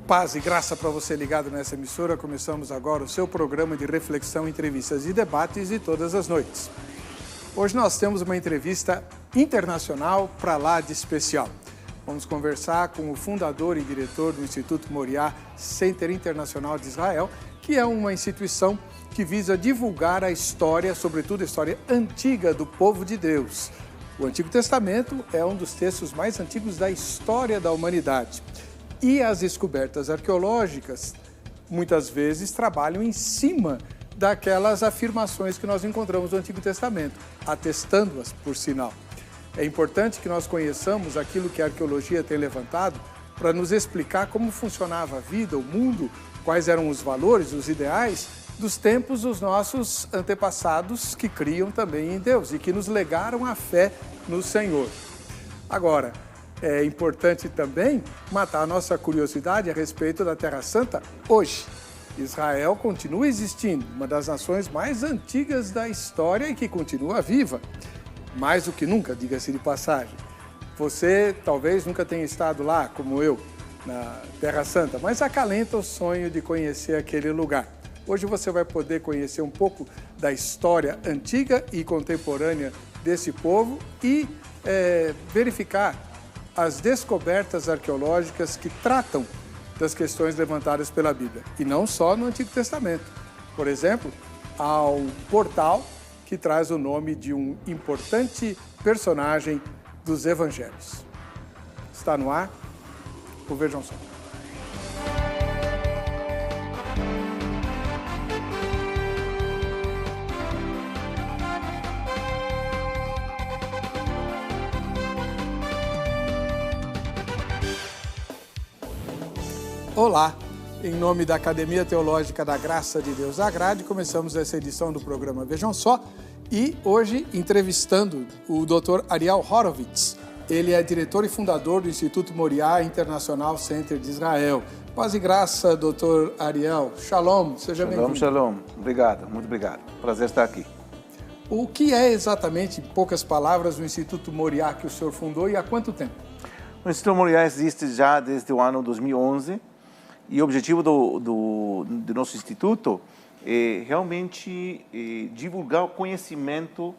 Paz e graça para você ligado nessa emissora. Começamos agora o seu programa de reflexão, entrevistas e debates de todas as noites. Hoje nós temos uma entrevista internacional para lá de especial. Vamos conversar com o fundador e diretor do Instituto Moriá Center Internacional de Israel, que é uma instituição que visa divulgar a história, sobretudo a história antiga do povo de Deus. O Antigo Testamento é um dos textos mais antigos da história da humanidade. E as descobertas arqueológicas, muitas vezes, trabalham em cima daquelas afirmações que nós encontramos no Antigo Testamento, atestando-as, por sinal. É importante que nós conheçamos aquilo que a arqueologia tem levantado para nos explicar como funcionava a vida, o mundo, quais eram os valores, os ideais dos tempos dos nossos antepassados que criam também em Deus e que nos legaram a fé no Senhor. Agora, é importante também matar a nossa curiosidade a respeito da Terra Santa hoje. Israel continua existindo, uma das nações mais antigas da história e que continua viva. Mais do que nunca, diga-se de passagem. Você talvez nunca tenha estado lá, como eu, na Terra Santa, mas acalenta o sonho de conhecer aquele lugar. Hoje você vai poder conhecer um pouco da história antiga e contemporânea desse povo e verificar as descobertas arqueológicas que tratam das questões levantadas pela Bíblia. E não só no Antigo Testamento. Por exemplo, há um portal que traz o nome de um importante personagem dos Evangelhos. Está no ar? Vejam só. Olá, em nome da Academia Teológica da Graça de Deus da Grade, começamos essa edição do programa Vejam Só e hoje entrevistando o Dr. Ariel Horovitz. Ele é diretor e fundador do Instituto Moriá International Center de Israel. Paz e graça, Dr. Ariel. Shalom, seja bem-vindo. Shalom, obrigado, muito obrigado. Prazer estar aqui. O que é exatamente, em poucas palavras, o Instituto Moriá que o senhor fundou e há quanto tempo? O Instituto Moriá existe já desde o ano 2011. E o objetivo do nosso instituto é realmente divulgar o conhecimento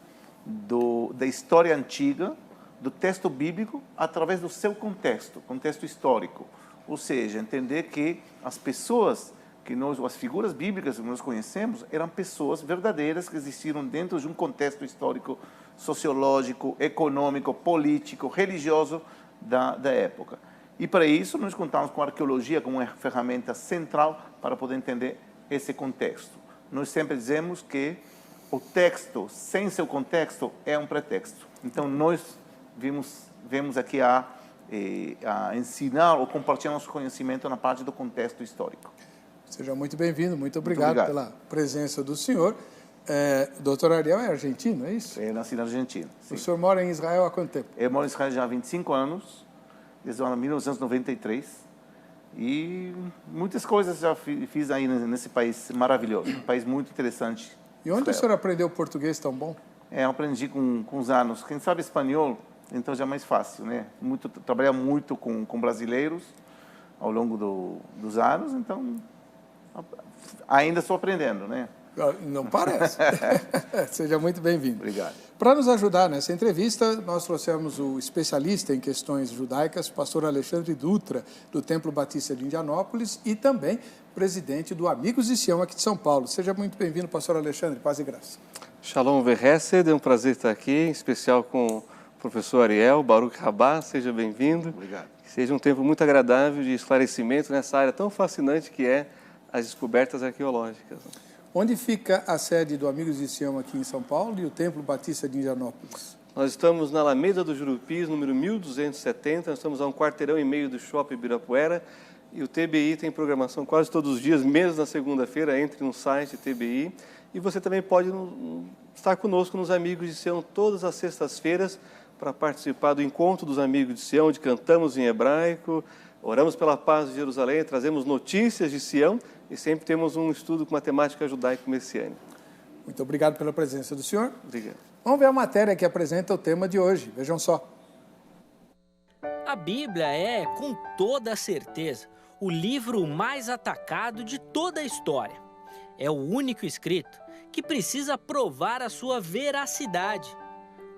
da história antiga, do texto bíblico, através do seu contexto histórico. Ou seja, entender que as pessoas, as figuras bíblicas que nós conhecemos, eram pessoas verdadeiras que existiram dentro de um contexto histórico, sociológico, econômico, político, religioso da época. E para isso nós contamos com a arqueologia como uma ferramenta central para poder entender esse contexto. Nós sempre dizemos que o texto sem seu contexto é um pretexto. Então nós vemos aqui a ensinar ou compartilhar nosso conhecimento na parte do contexto histórico. Seja muito bem-vindo, muito obrigado pela presença do senhor. Doutor Ariel é argentino, é isso? É nascido na Argentina. Sim. O senhor mora em Israel há quanto tempo? Eu moro em Israel já há 25 anos. Desde o ano 1993, e muitas coisas já fiz aí nesse país maravilhoso, um país muito interessante. E onde o senhor aprendeu português tão bom? Eu aprendi com os anos. Quem sabe espanhol, então já é mais fácil, né? Trabalhar muito com brasileiros ao longo dos anos, então ainda estou aprendendo, né? Não parece. Seja muito bem-vindo. Obrigado. Para nos ajudar nessa entrevista, nós trouxemos o especialista em questões judaicas, pastor Alexandre Dutra, do Templo Batista de Indianópolis e também presidente do Amigos de Sião aqui de São Paulo. Seja muito bem-vindo, pastor Alexandre, paz e graça. Shalom Verhesed, é um prazer estar aqui, em especial com o professor Ariel, Baruch Rabá, seja bem-vindo. Obrigado. Que seja um tempo muito agradável de esclarecimento nessa área tão fascinante que é as descobertas arqueológicas. Onde fica a sede do Amigos de Sião aqui em São Paulo e o Templo Batista de Indianópolis? Nós estamos na Alameda do Jurupis, número 1270, nós estamos a um quarteirão e meio do Shopping Ibirapuera e o TBI tem programação quase todos os dias, mesmo na segunda-feira, entre no site TBI. E você também pode estar conosco nos Amigos de Sião todas as sextas-feiras para participar do Encontro dos Amigos de Sião, onde cantamos em hebraico, oramos pela paz de Jerusalém, trazemos notícias de Sião e sempre temos um estudo com matemática judaico-messiânica. Muito obrigado pela presença do senhor. Obrigado. Vamos ver a matéria que apresenta o tema de hoje. Vejam só. A Bíblia é, com toda certeza, o livro mais atacado de toda a história. É o único escrito que precisa provar a sua veracidade,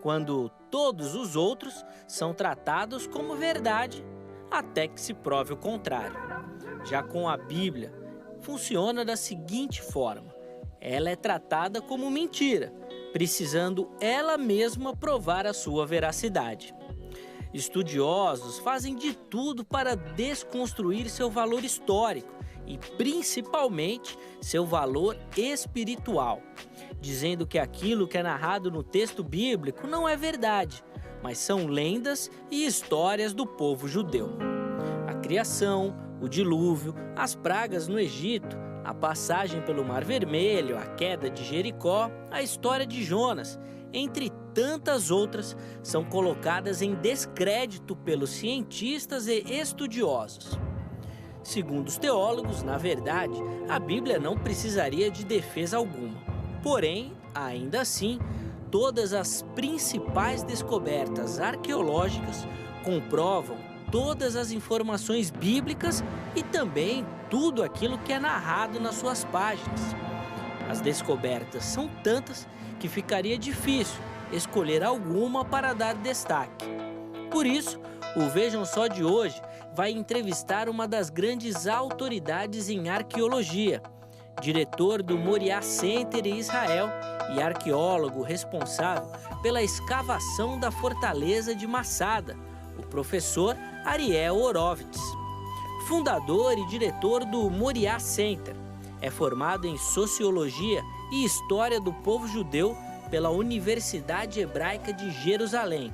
quando todos os outros são tratados como verdade, até que se prove o contrário. Já com a Bíblia, funciona da seguinte forma: ela é tratada como mentira, precisando ela mesma provar a sua veracidade. Estudiosos fazem de tudo para desconstruir seu valor histórico e, principalmente, seu valor espiritual, dizendo que aquilo que é narrado no texto bíblico não é verdade, mas são lendas e histórias do povo judeu. A criação, o dilúvio, as pragas no Egito, a passagem pelo Mar Vermelho, a queda de Jericó, a história de Jonas, entre tantas outras, são colocadas em descrédito pelos cientistas e estudiosos. Segundo os teólogos, na verdade, a Bíblia não precisaria de defesa alguma. Porém, ainda assim, todas as principais descobertas arqueológicas comprovam todas as informações bíblicas e também tudo aquilo que é narrado nas suas páginas. As descobertas são tantas que ficaria difícil escolher alguma para dar destaque. Por isso, o Vejam Só de hoje vai entrevistar uma das grandes autoridades em arqueologia, diretor do Moriah Center em Israel e arqueólogo responsável pela escavação da fortaleza de Massada, o professor Ariel Horovitz. Fundador e diretor do Moriah Center, é formado em Sociologia e História do Povo Judeu pela Universidade Hebraica de Jerusalém.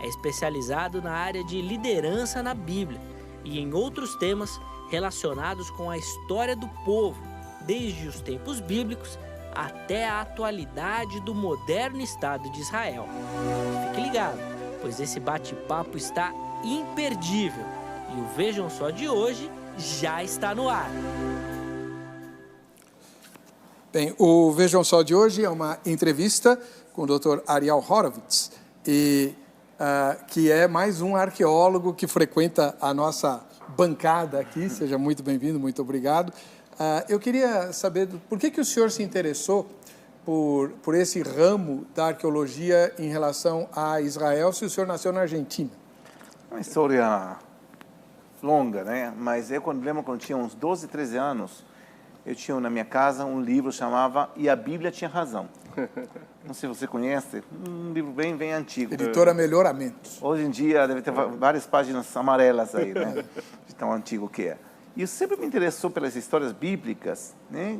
É especializado na área de liderança na Bíblia e em outros temas relacionados com a história do povo, desde os tempos bíblicos até a atualidade do moderno Estado de Israel. Fique ligado, pois esse bate-papo está imperdível e o Vejam Só de hoje já está no ar. Bem, o Vejam Só de hoje é uma entrevista com o Dr. Ariel Horovitz, que é mais um arqueólogo que frequenta a nossa bancada aqui. Seja muito bem-vindo, muito obrigado. Eu queria saber por que o senhor se interessou por esse ramo da arqueologia em relação a Israel, se o senhor nasceu na Argentina. Uma história longa, né? Mas eu lembro quando tinha uns 12, 13 anos, eu tinha na minha casa um livro que chamava E a Bíblia Tinha Razão. Não sei se você conhece, um livro bem antigo. Editora Melhoramentos. Hoje em dia deve ter várias páginas amarelas aí, né? De tão antigo que é. E eu sempre me interessou pelas histórias bíblicas, né?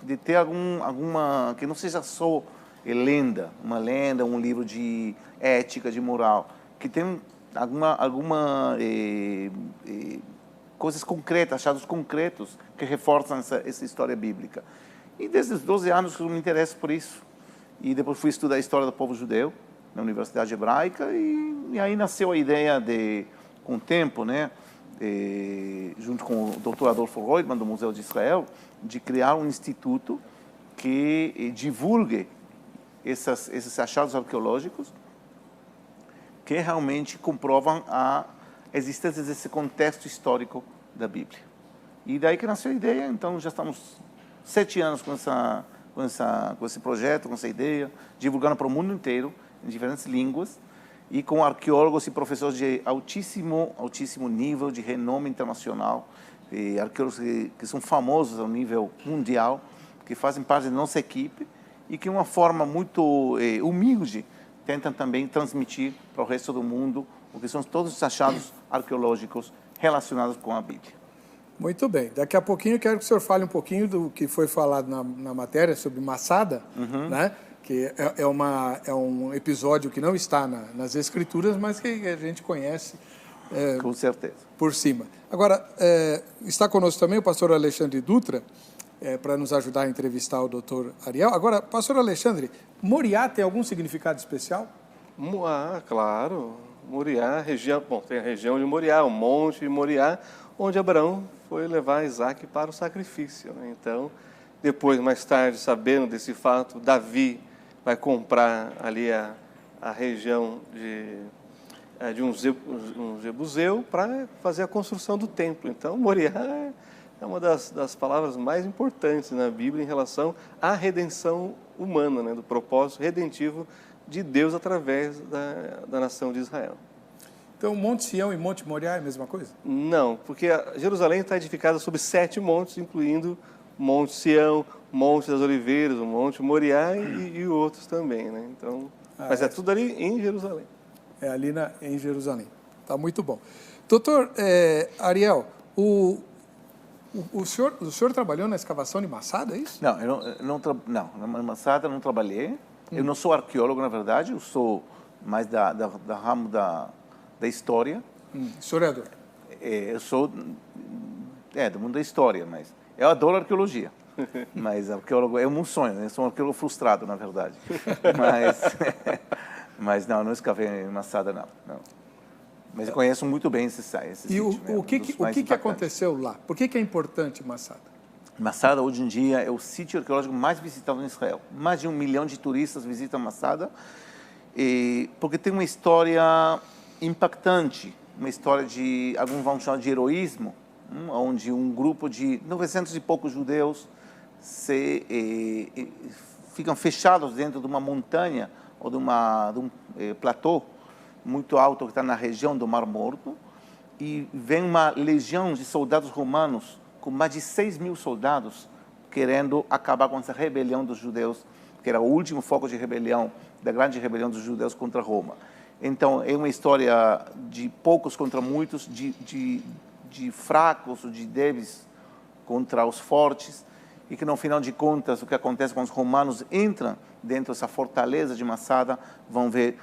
De ter alguma que não seja só lenda, um livro de ética, de moral, que tem alguma coisas concretas, achados concretos que reforçam essa história bíblica. E desde os 12 anos eu me interesso por isso. E depois fui estudar a história do povo judeu na Universidade Hebraica e aí nasceu a ideia com o tempo, né? Junto com o Dr. Adolfo Reutemann, do Museu de Israel, de criar um instituto que divulgue esses achados arqueológicos que realmente comprovam a existência desse contexto histórico da Bíblia. E daí que nasceu a ideia. Então já estamos 7 anos com esse projeto, com essa ideia, divulgando para o mundo inteiro, em diferentes línguas, e com arqueólogos e professores de altíssimo nível, de renome internacional, e arqueólogos que são famosos ao nível mundial, que fazem parte da nossa equipe e que, de uma forma muito humilde, tentam também transmitir para o resto do mundo o que são todos os achados arqueológicos relacionados com a Bíblia. Muito bem. Daqui a pouquinho eu quero que o senhor fale um pouquinho do que foi falado na matéria sobre Massada, né? Que é um episódio que não está nas Escrituras, mas que a gente conhece. Com certeza. Por cima. Agora, está conosco também o pastor Alexandre Dutra, para nos ajudar a entrevistar o doutor Ariel. Agora, pastor Alexandre, Moriah tem algum significado especial? Claro. Moriah, tem a região de Moriah, o monte de Moriah, onde Abraão foi levar Isaac para o sacrifício, né? Então, depois, mais tarde, sabendo desse fato, Davi vai comprar ali a região de um jebuseu para fazer a construção do templo. Então, Moriá é uma das palavras mais importantes na Bíblia em relação à redenção humana, né, do propósito redentivo de Deus através da nação de Israel. Então, Monte Sião e Monte Moriá é a mesma coisa? Não, porque Jerusalém está edificada sobre 7 montes, incluindo Monte Sião, Monte das Oliveiras, o Monte Moriá e outros também, né? Então, mas é tudo ali em Jerusalém. É ali em Jerusalém. Tá muito bom. Doutor Ariel, o senhor trabalhou na escavação de Masada, é isso? Não, na Masada não trabalhei. Eu não sou arqueólogo, na verdade, eu sou mais da ramo da história. Historiador. Eu sou do mundo da história, mas eu adoro arqueologia. Mas arqueólogo é um sonho, né? Eu sou um arqueólogo frustrado, na verdade. Mas não escavei em Masada, não. Mas eu conheço muito bem esse sítio. E o que aconteceu lá? Por que é importante Masada? Masada, hoje em dia, é o sítio arqueológico mais visitado em Israel. Mais de 1 milhão de turistas visitam Masada, porque tem uma história impactante, uma história de, alguns vão chamar de heroísmo, onde um grupo de 900 e poucos judeus ficam fechados dentro de uma montanha ou de um platô muito alto que está na região do Mar Morto, e vem uma legião de soldados romanos com mais de 6.000 soldados querendo acabar com essa rebelião dos judeus, que era o último foco de rebelião, da grande rebelião dos judeus contra Roma. Então, é uma história de poucos contra muitos, de fracos ou de débeis contra os fortes, e que, no final de contas, o que acontece quando os romanos entram dentro dessa fortaleza de Masada, vão ver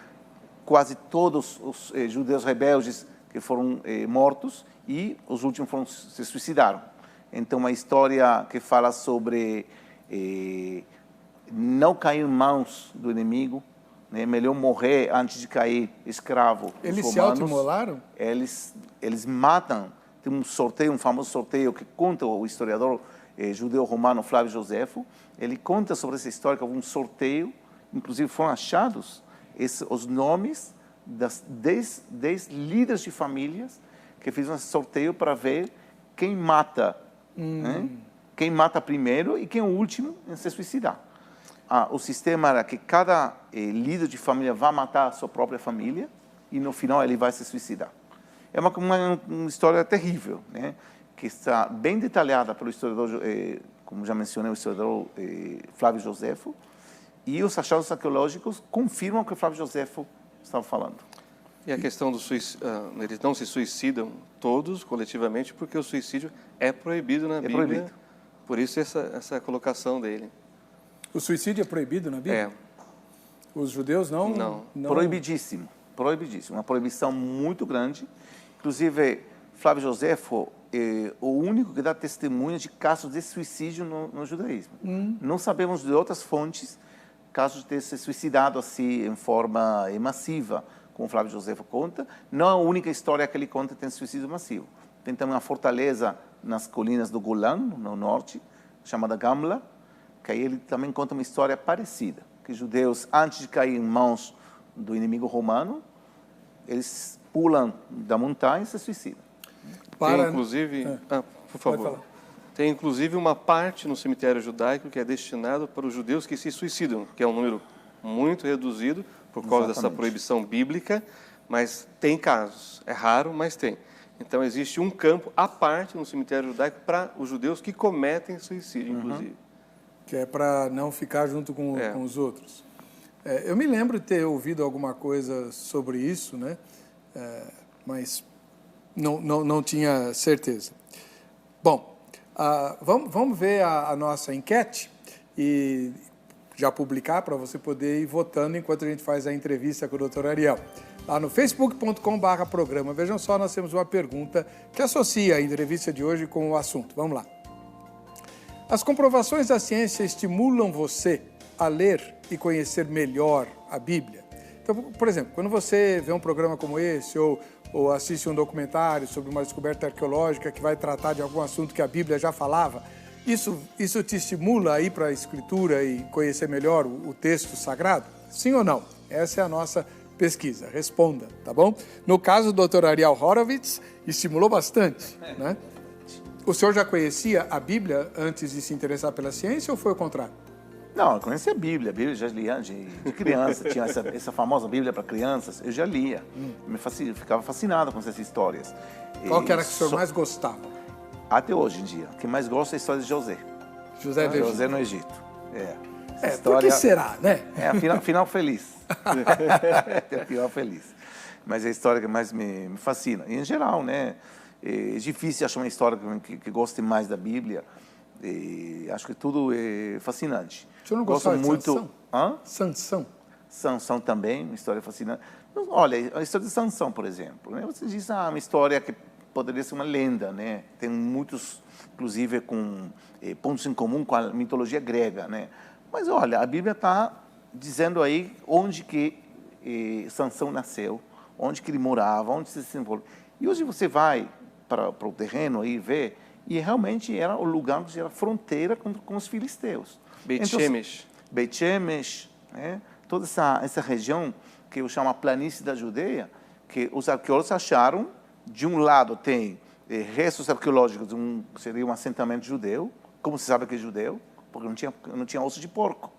quase todos os judeus rebeldes que foram mortos, e os últimos se suicidaram. Então, uma história que fala sobre não cair em mãos do inimigo, né? Melhor morrer antes de cair escravo. Eles se autoimolaram? Eles matam. Tem um famoso sorteio que conta o historiador judeu-romano Flávio Josefo. Ele conta sobre essa história que houve um sorteio, inclusive foram achados os nomes das 10 líderes de famílias que fizeram esse sorteio para ver quem mata, né? Quem mata primeiro e quem é o último em se suicidar. O sistema era que cada líder de família vai matar a sua própria família e no final ele vai se suicidar. É uma história terrível, né? Que está bem detalhada pelo historiador, como já mencionei, o historiador Flávio Josefo, e os achados arqueológicos confirmam o que o Flávio Josefo estava falando. E a questão do suicídio, eles não se suicidam todos coletivamente porque o suicídio é proibido na Bíblia. Proibido. Por isso essa colocação dele. O suicídio é proibido na Bíblia? Os judeus não? Proibidíssimo. Proibidíssimo. Uma proibição muito grande. Inclusive, Flávio Josefo é o único que dá testemunho de casos de suicídio no judaísmo. Não sabemos de outras fontes casos de ter se suicidado assim em forma massiva, como Flávio Josefo conta. Não é a única história que ele conta que tem suicídio massivo. Tem também uma fortaleza nas colinas do Golã, no norte, chamada Gamla, que aí ele também conta uma história parecida, que judeus, antes de cair em mãos do inimigo romano, eles pulam da montanha e se suicidam. Tem, inclusive, por favor, tem inclusive uma parte no cemitério judaico que é destinado para os judeus que se suicidam, que é um número muito reduzido por causa dessa proibição bíblica, mas tem casos, é raro, mas tem. Então existe um campo à parte no cemitério judaico para os judeus que cometem suicídio, inclusive. Que é para não ficar junto com os outros. Eu me lembro de ter ouvido alguma coisa sobre isso, né? Mas não tinha certeza. Bom, vamos ver a nossa enquete e já publicar para você poder ir votando enquanto a gente faz a entrevista com o Dr. Ariel. Lá no facebook.com/programa. Vejam só, nós temos uma pergunta que associa a entrevista de hoje com o assunto. Vamos lá. As comprovações da ciência estimulam você a ler e conhecer melhor a Bíblia? Então, por exemplo, quando você vê um programa como esse ou assiste um documentário sobre uma descoberta arqueológica que vai tratar de algum assunto que a Bíblia já falava, isso te estimula a ir para a Escritura e conhecer melhor o texto sagrado? Sim ou não? Essa é a nossa pesquisa, responda, tá bom? No caso do Dr. Ariel Horovitz, estimulou bastante, né? O senhor já conhecia a Bíblia antes de se interessar pela ciência ou foi o contrário? Não, eu conhecia a Bíblia já lia de criança, tinha essa famosa Bíblia para crianças, eu já lia, ficava fascinado com essas histórias. Qual que era que o senhor mais gostava? Até hoje em dia, o que mais gosto é a história de José. José do Egito. José no Egito, história... por que será, né? Final feliz, é o final feliz, mas é a história que mais me fascina, e em geral, né, é difícil achar uma história que goste mais da Bíblia, e acho que tudo é fascinante. O senhor não gostou de muito... Sansão? Sansão também, uma história fascinante. Olha, a história de Sansão, por exemplo, né? Você diz, uma história que poderia ser uma lenda, né? Tem muitos, inclusive, com pontos em comum com a mitologia grega, né? Mas, olha, a Bíblia está dizendo aí onde que Sansão nasceu, onde que ele morava, onde se desenvolveu. E hoje você vai para o terreno aí ver, e realmente era o lugar que era fronteira com os filisteus. Beit-Shemesh. Beit-Shemesh, né? Toda essa região que eu chamo a planície da Judeia, que os arqueólogos acharam, de um lado tem restos arqueológicos seria um assentamento judeu, como se sabe que é judeu, porque não tinha osso de porco.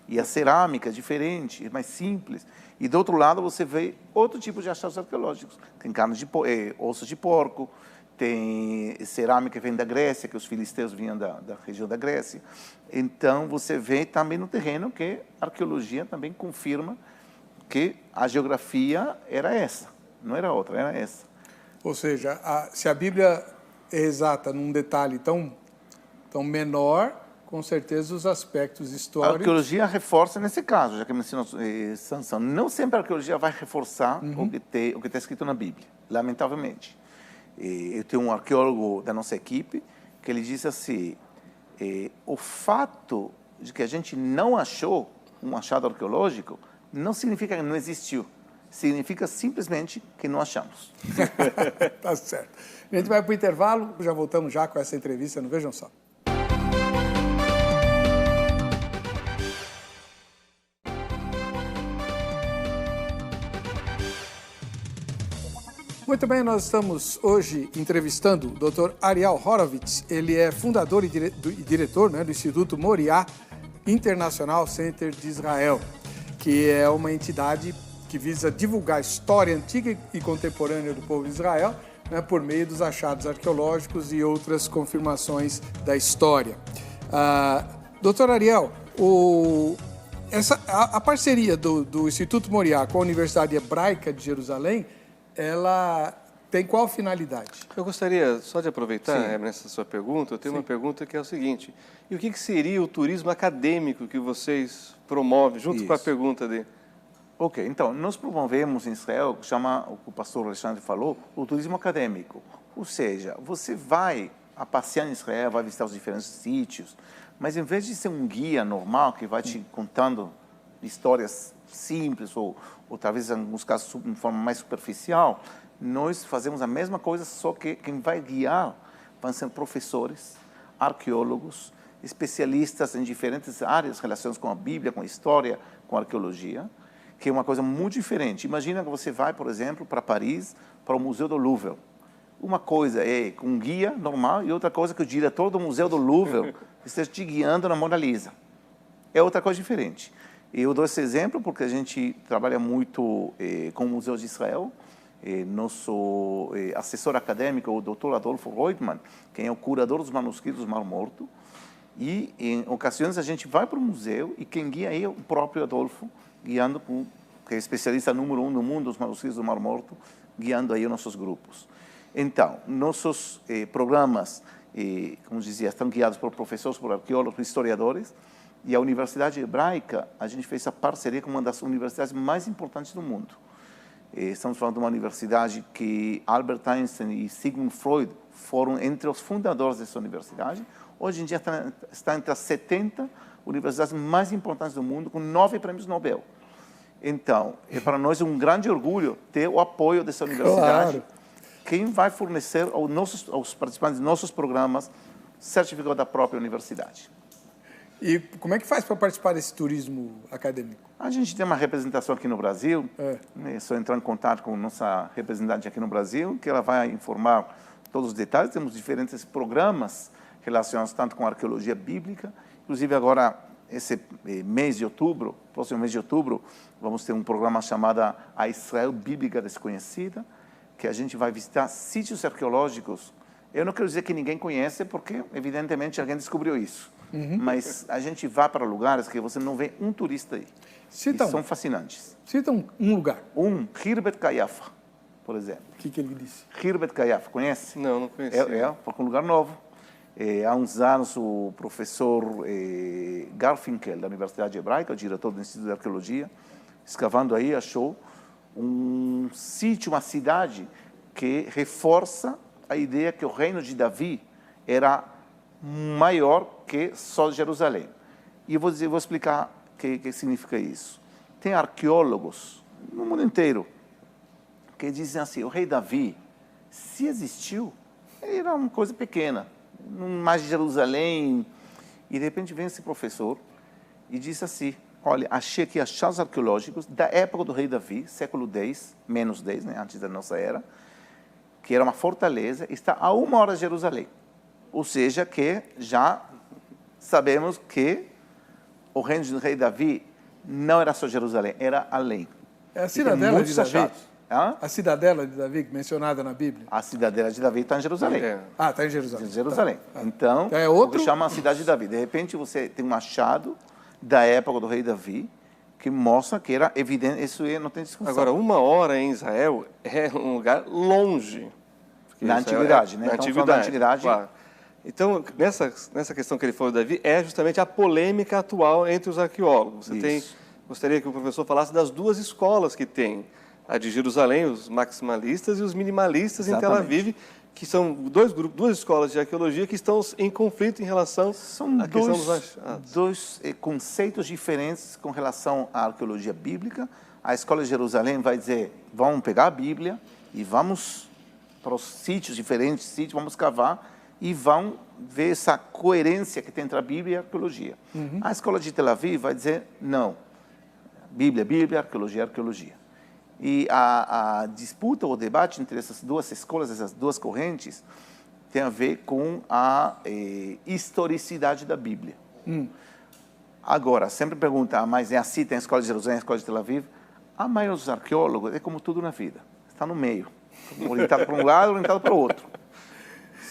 E a cerâmica é diferente, é mais simples. E do outro lado você vê outro tipo de achados arqueológicos. Tem ossos de porco, tem cerâmica que vem da Grécia, que os filisteus vinham da região da Grécia. Então, você vê também no terreno que a arqueologia também confirma que a geografia era essa, não era outra, era essa. Ou seja, se a Bíblia é exata num detalhe tão menor, com certeza os aspectos históricos... A arqueologia reforça nesse caso, já que mencionou Sansão. Não sempre a arqueologia vai reforçar o que está escrito na Bíblia, lamentavelmente. Eu tenho um arqueólogo da nossa equipe que ele diz assim, o fato de que a gente não achou um achado arqueológico não significa que não existiu, significa simplesmente que não achamos. Tá certo. A gente vai para o intervalo, já voltamos já com essa entrevista no Vejam Só. Muito bem, nós estamos hoje entrevistando o Dr. Ariel Horovitz. Ele é fundador e diretor, né, do Instituto Moriá International Center de Israel, que é uma entidade que visa divulgar a história antiga e contemporânea do povo de Israel, né, por meio dos achados arqueológicos e outras confirmações da história. Dr. Ariel, a parceria do Instituto Moriá com a Universidade Hebraica de Jerusalém, ela tem qual finalidade? Eu gostaria só de aproveitar nessa sua pergunta, eu tenho uma pergunta que é o seguinte, e o que seria o turismo acadêmico que vocês promovem, junto com a pergunta dele? Ok, então, nós promovemos em Israel, chama, o que o pastor Alexandre falou, o turismo acadêmico. Ou seja, você vai a passear em Israel, vai visitar os diferentes sítios, mas em vez de ser um guia normal que vai te contando histórias simples ou talvez em alguns casos de forma mais superficial, nós fazemos a mesma coisa, só que quem vai guiar vão ser professores, arqueólogos, especialistas em diferentes áreas relacionadas com a Bíblia, com a história, com a arqueologia, que é uma coisa muito diferente. Imagina que você vai, por exemplo, para Paris, para o Museu do Louvre. Uma coisa é com um guia normal e outra coisa que o diretor do Museu do Louvre esteja te guiando na Mona Lisa. É outra coisa diferente. Eu dou esse exemplo porque a gente trabalha muito com o Museu de Israel. Nosso assessor acadêmico, o Dr. Adolfo Reutemann, quem é o curador dos manuscritos do Mar Morto. E, em ocasiões, a gente vai para o museu e quem guia é o próprio Adolfo, guiando, que é especialista número 1 no mundo dos manuscritos do Mar Morto, guiando aí os nossos grupos. Então, nossos programas, como dizia, estão guiados por professores, por arqueólogos, por historiadores, e a Universidade Hebraica, a gente fez a parceria com uma das universidades mais importantes do mundo. Estamos falando de uma universidade que Albert Einstein e Sigmund Freud foram entre os fundadores dessa universidade. Hoje em dia está entre as 70 universidades mais importantes do mundo, com 9 prêmios Nobel. Então, é para nós um grande orgulho ter o apoio dessa universidade. Claro. Quem vai fornecer aos participantes de nossos programas certificado da própria universidade. E como é que faz para participar desse turismo acadêmico? A gente tem uma representação aqui no Brasil, é só entrar em contato com nossa representante aqui no Brasil, que ela vai informar todos os detalhes. Temos diferentes programas relacionados tanto com a arqueologia bíblica, inclusive agora, esse mês de outubro, próximo mês de outubro, vamos ter um programa chamado A Israel Bíblica Desconhecida, que a gente vai visitar sítios arqueológicos. Eu não quero dizer que ninguém conhece, porque evidentemente alguém descobriu isso. Mas a gente vai para lugares que você não vê um turista aí. Cita são fascinantes. Cita um lugar. Hirbet Kayafa, por exemplo. O que ele disse? Hirbet Kayafa, conhece? Não conhecia. Porque é um lugar novo. Há uns anos, o professor Garfinkel, da Universidade Hebraica, o diretor do Instituto de Arqueologia, escavando aí, achou um sítio, uma cidade que reforça a ideia que o reino de Davi era maior que só Jerusalém. E eu vou explicar o que significa isso. Tem arqueólogos no mundo inteiro que dizem assim, o rei Davi, se existiu, ele era uma coisa pequena, mais de Jerusalém. E de repente vem esse professor e diz assim, olha, achei aqui achados arqueológicos da época do rei Davi, século X, menos 10, né, antes da nossa era, que era uma fortaleza, está a 1 hora de Jerusalém. Ou seja, que já sabemos que o reino do rei Davi não era só Jerusalém, era além. É a cidadela de Davi? A cidadela de Davi, mencionada na Bíblia? A cidadela de Davi está em Jerusalém. Está em Jerusalém. Jerusalém. Tá. Então, é outro... o que chama a cidade de Davi. De repente, você tem um achado da época do rei Davi que mostra que era evidente, isso não tem discussão. Agora, 1 hora em Israel é um lugar longe. Na antiguidade, né? Na antiguidade. Claro. Então, nessa questão que ele falou, Davi, é justamente a polêmica atual entre os arqueólogos. Gostaria que o professor falasse das duas escolas que tem, a de Jerusalém, os maximalistas, e os minimalistas em Tel Aviv, que são duas escolas de arqueologia que estão em conflito em relação à questão dos achados. Dois conceitos diferentes com relação à arqueologia bíblica. A escola de Jerusalém vai dizer, vamos pegar a Bíblia e vamos para os sítios diferentes, vamos cavar e vão ver essa coerência que tem entre a Bíblia e a arqueologia. A escola de Tel Aviv vai dizer, não, Bíblia, arqueologia, arqueologia. E a disputa, o debate entre essas duas escolas, essas duas correntes, tem a ver com a historicidade da Bíblia. Agora, sempre pergunta, mas é assim, tem a escola de Jerusalém, a escola de Tel Aviv? A maioria dos arqueólogos é como tudo na vida, está no meio, orientado para um lado, orientado para o outro.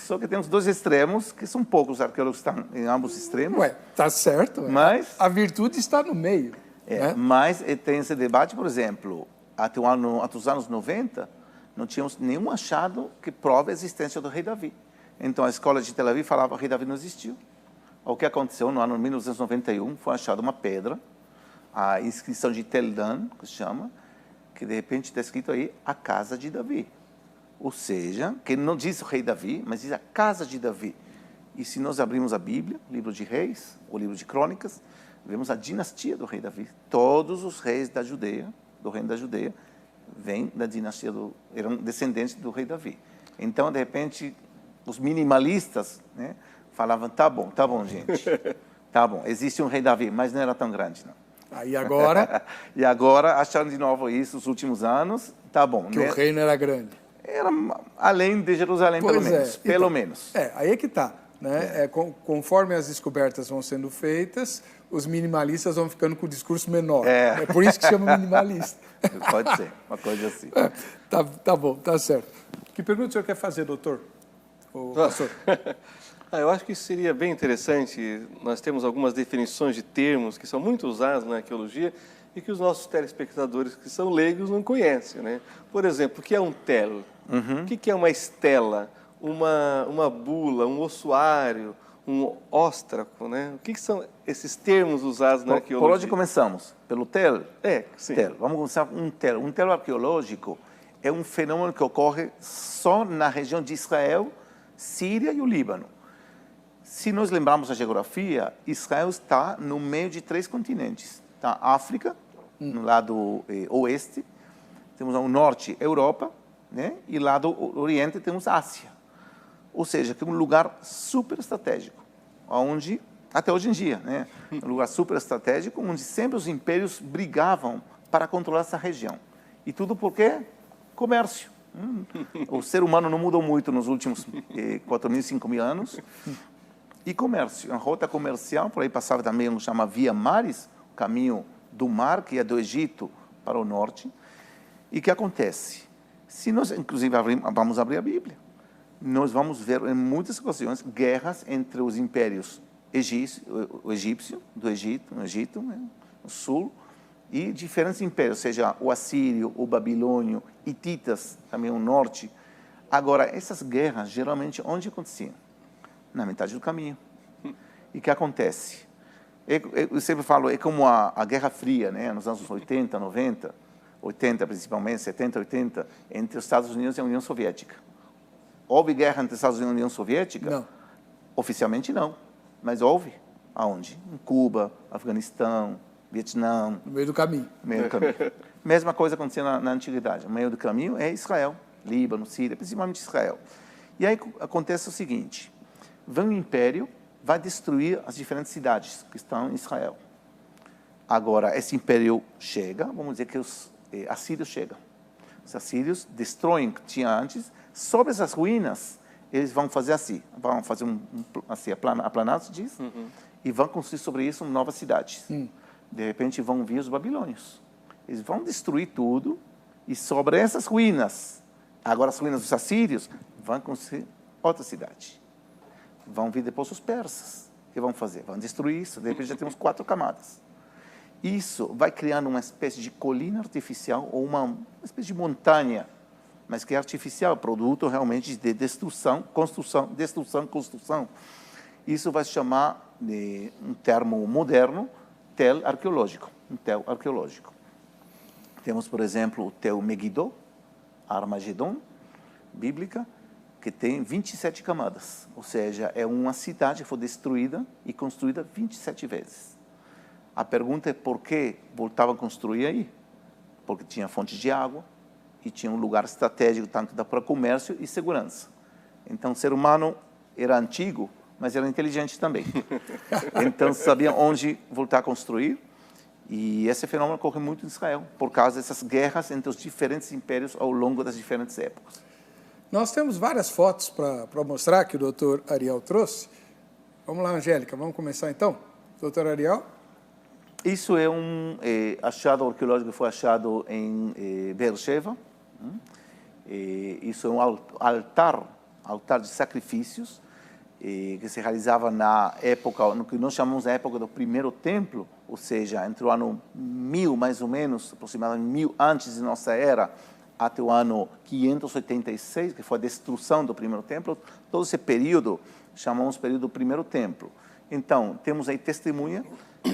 Só que temos dois extremos, que são poucos arqueólogos que estão em ambos extremos. Tá certo. Mas a virtude está no meio. Né? Mas tem esse debate, por exemplo, até os anos 90, não tínhamos nenhum achado que prove a existência do rei Davi. Então, a escola de Tel Aviv falava que o rei Davi não existiu. O que aconteceu no ano 1991, foi achada uma pedra, a inscrição de Tel Dan, que se chama, que de repente está escrito aí, a casa de Davi. Ou seja, que não diz o rei Davi, mas diz a casa de Davi. E se nós abrimos a Bíblia, o livro de Reis, o livro de Crônicas, vemos a dinastia do rei Davi. Todos os reis da Judeia, do reino da Judeia, vêm da dinastia eram descendentes do rei Davi. Então, de repente, os minimalistas, né, falavam, tá bom, gente, tá bom, existe um rei Davi, mas não era tão grande, não. Aí agora... E agora, acharam de novo isso nos últimos anos, tá bom. Que né? O reino era grande. Era além de Jerusalém, pelo menos. Aí é que está. Né? Conforme as descobertas vão sendo feitas, os minimalistas vão ficando com o discurso menor. É por isso que chama minimalista. Pode ser, uma coisa assim. Tá bom, tá certo. Que pergunta o senhor quer fazer, doutor? Ou professor? Eu acho que isso seria bem interessante. Nós temos algumas definições de termos que são muito usados na arqueologia e que os nossos telespectadores, que são leigos, não conhecem. Né? Por exemplo, o que é um telo? O que é uma estela? Uma bula, um ossuário, um óstraco, né? O que são esses termos usados na arqueologia? Por onde começamos? Pelo tel? Sim. Tel. Vamos começar com um tel. Um tel arqueológico é um fenômeno que ocorre só na região de Israel, Síria e o Líbano. Se nós lembrarmos a geografia, Israel está no meio de 3 continentes. Está a África, no lado oeste, temos ao norte Europa, né? E lá do oriente temos Ásia. Ou seja, que é um lugar super estratégico, onde até hoje em dia, né? Um lugar super estratégico, onde sempre os impérios brigavam para controlar essa região. E tudo porque comércio. O ser humano não mudou muito nos últimos 4.000, 5.000 anos. E comércio. A rota comercial, por aí passava também o que chama Via Maris, o caminho do mar, que é do Egito para o norte. E o que acontece? Se nós, inclusive, vamos abrir a Bíblia, nós vamos ver em muitas ocasiões guerras entre os impérios o egípcio, do Egito, no Egito, né, no sul, e diferentes impérios, seja o assírio, o babilônio, hititas, também o norte. Agora, essas guerras, geralmente, onde aconteciam? Na metade do caminho. E o que acontece? Eu sempre falo, é como a Guerra Fria, né, nos anos 80, 90, 80 principalmente, 70, 80, entre os Estados Unidos e a União Soviética. Houve guerra entre os Estados Unidos e a União Soviética? Não. Oficialmente não, mas houve. Aonde? Em Cuba, Afeganistão, Vietnã. No meio do caminho. No meio do caminho. Mesma coisa aconteceu na Antiguidade. No meio do caminho é Israel, Líbano, Síria, principalmente Israel. E aí acontece o seguinte, vem um império, vai destruir as diferentes cidades que estão em Israel. Agora, esse império chega, vamos dizer que os assírios chegam. Os assírios destroem o que tinha antes. Sobre essas ruínas, eles vão fazer assim, vão fazer assim, aplanar, se diz, e vão construir sobre isso novas cidades. De repente vão vir os babilônios. Eles vão destruir tudo, e sobre essas ruínas, agora as ruínas dos assírios, vão construir outra cidade. Vão vir depois os persas. O que vão fazer? Vão destruir isso. De repente já temos 4 camadas. Isso vai criando uma espécie de colina artificial ou uma espécie de montanha, mas que é artificial, produto realmente de destruição, construção, destruição, construção. Isso vai se chamar, de um termo moderno, tel arqueológico. Um tel arqueológico. Temos, por exemplo, o tel Megiddo, Armagedon, bíblica, que tem 27 camadas. Ou seja, é uma cidade que foi destruída e construída 27 vezes. A pergunta é por que voltavam a construir aí? Porque tinha fonte de água e tinha um lugar estratégico tanto para comércio e segurança. Então, o ser humano era antigo, mas era inteligente também. Então, sabia onde voltar a construir. E esse fenômeno ocorre muito em Israel, por causa dessas guerras entre os diferentes impérios ao longo das diferentes épocas. Nós temos várias fotos para mostrar que o doutor Ariel trouxe. Vamos lá, Angélica, vamos começar então? Doutor Ariel? Isso é um achado arqueológico que foi achado em Beersheba. Isso é um altar de sacrifícios que se realizava na época, no que nós chamamos de época do primeiro templo, ou seja, entre o ano 1000, mais ou menos, aproximadamente 1000 antes de nossa era, até o ano 586, que foi a destruição do primeiro templo. Todo esse período chamamos período do primeiro templo. Então, temos aí testemunha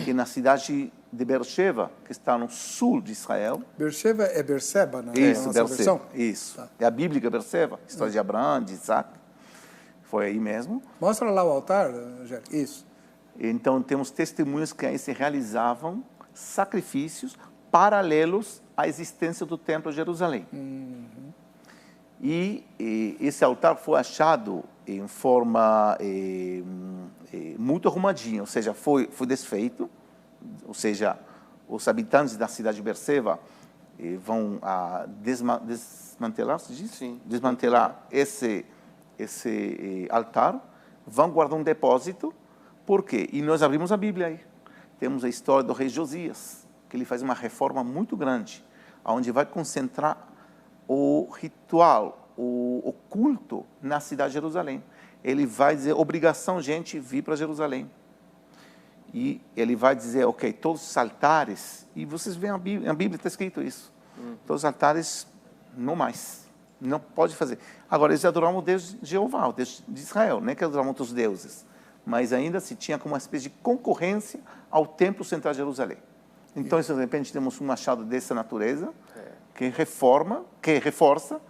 que na cidade de Beersheba, que está no sul de Israel... Beersheba é Beerseba, né? Isso, é a nossa versão? Isso. Tá. É a bíblica Beerseba, história de Abraão, de Isaac. Foi aí mesmo. Mostra lá o altar, Angélica. Isso. Então, temos testemunhas que aí se realizavam sacrifícios paralelos à existência do Templo de Jerusalém. E esse altar foi achado em forma muito arrumadinha, ou seja, foi desfeito, ou seja, os habitantes da cidade de Beerseba vão desmantelar, se diz? Sim. Desmantelar esse altar, vão guardar um depósito. Por quê? E nós abrimos a Bíblia aí. Temos a história do rei Josias, que ele faz uma reforma muito grande, onde vai concentrar o ritual, o culto na cidade de Jerusalém. Ele vai dizer, obrigação, gente, vir para Jerusalém. E ele vai dizer, ok, todos os altares, e vocês veem a Bíblia está escrito isso, todos os altares, não mais, não pode fazer. Agora, eles adoravam o Deus de Jeová, o Deus de Israel, não é que adoravam outros deuses, mas ainda se tinha como uma espécie de concorrência ao templo central de Jerusalém. Então, de repente, temos um achado dessa natureza, que reforça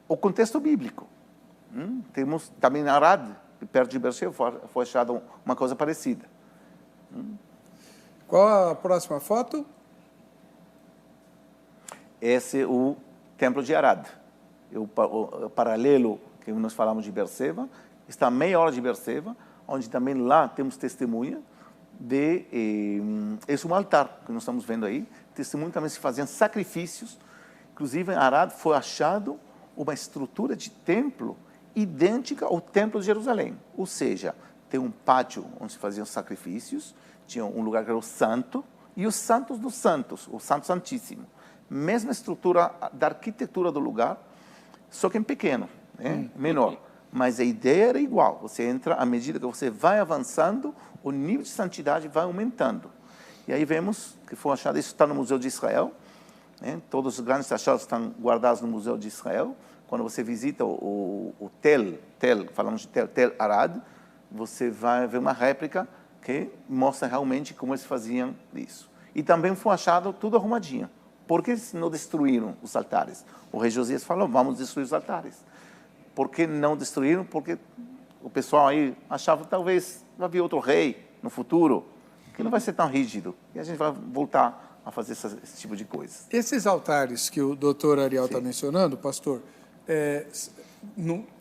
o contexto bíblico. Temos também Arad, perto de Beersheba, foi achado uma coisa parecida. Qual a próxima foto? Esse é o templo de Arad. O paralelo que nós falamos de Beerseba, está a meia hora de Beerseba, onde também lá temos testemunha de... esse é um altar que nós estamos vendo aí. Testemunho também se faziam sacrifícios. Inclusive, em Arad foi achado uma estrutura de templo idêntica ao templo de Jerusalém. Ou seja, tem um pátio onde se faziam sacrifícios, tinha um lugar que era o santo, e os santos dos santos, o santo santíssimo. Mesma estrutura da arquitetura do lugar, só que em pequeno, né? Menor. Mas a ideia era igual. Você entra, à medida que você vai avançando, o nível de santidade vai aumentando. E aí vemos que foi achado, isso está no Museu de Israel, né? Todos os grandes achados estão guardados no Museu de Israel. Quando você visita o Tel, falamos de Tel Arad, você vai ver uma réplica que mostra realmente como eles faziam isso. E também foi achado tudo arrumadinho. Por que eles não destruíram os altares? O rei Josias falou, vamos destruir os altares. Por que não destruíram? Porque o pessoal aí achava que talvez vai vir outro rei no futuro, que não vai ser tão rígido. E a gente vai voltar a fazer esse tipo de coisa. Esses altares que o doutor Ariel está mencionando, pastor,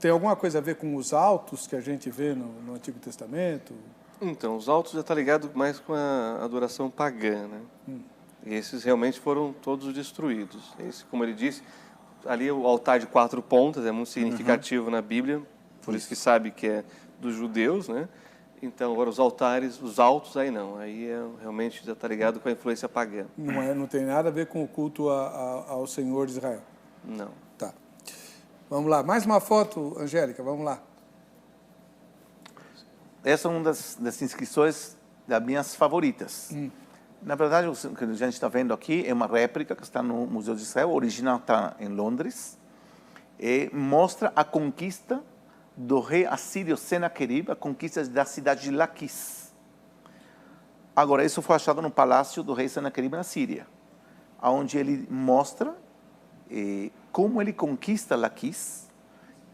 tem alguma coisa a ver com os altos que a gente vê no Antigo Testamento? Então, os altos já está ligado mais com a adoração pagã, né? E esses realmente foram todos destruídos. Esse, como ele disse, ali o altar de 4 pontas é muito significativo na Bíblia, por isso que sabe que é dos judeus, né? Então, agora os altares, os altos, aí não. Aí realmente já está ligado com a influência pagã. Não tem nada a ver com o culto ao Senhor de Israel? Não. Tá. Vamos lá. Mais uma foto, Angélica, vamos lá. Essa é uma das inscrições das minhas favoritas. Na verdade, o que a gente está vendo aqui é uma réplica que está no Museu de Israel, o original está em Londres, e mostra a conquista do rei assírio Senaquerib, a conquista da cidade de Laquis. Agora, isso foi achado no palácio do rei Senaquerib na Síria, onde ele mostra como ele conquista Laquis.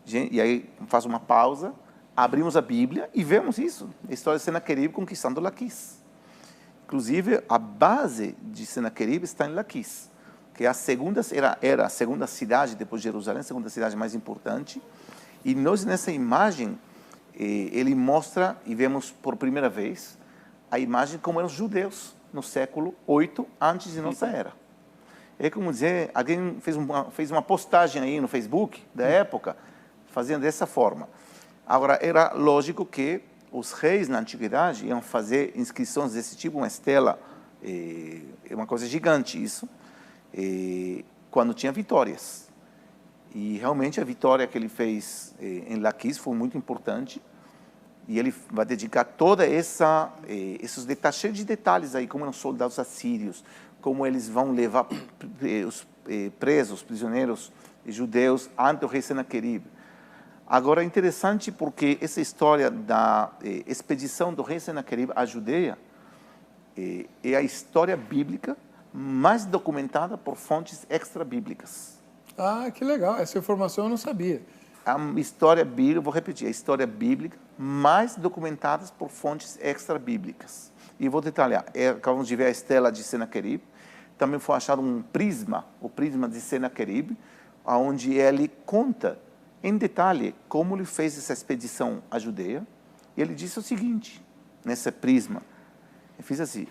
E aí faz uma pausa, abrimos a Bíblia e vemos isso, a história de Senaquerib conquistando Laquis. Inclusive, a base de Senaquerib está em Laquis, que era a segunda cidade, depois de Jerusalém, a segunda cidade mais importante. E nós, nessa imagem, ele mostra, e vemos por primeira vez, a imagem como eram os judeus no século 8 antes de nossa era. É como dizer, alguém fez uma postagem aí no Facebook da época, fazendo dessa forma. Agora, era lógico que os reis na antiguidade iam fazer inscrições desse tipo, uma estela, é uma coisa gigante isso, quando tinha vitórias. E realmente a vitória que ele fez em Laquis foi muito importante. E ele vai dedicar toda esses detalhes, cheios de detalhes aí, como eram soldados assírios, como eles vão levar os presos, prisioneiros judeus ante o rei Senaquerib. Agora, é interessante porque essa história da expedição do rei Senaquerib à Judeia é a história bíblica mais documentada por fontes extra-bíblicas. Ah, que legal. Essa informação eu não sabia. A história bíblica, vou repetir, a história bíblica mais documentada por fontes extra-bíblicas. E vou detalhar. Acabamos de ver a estela de Senaquerib. Também foi achado um prisma, o prisma de Senaquerib, onde ele conta em detalhe como ele fez essa expedição à Judeia. E ele disse o seguinte, nesse prisma. Ele fez assim,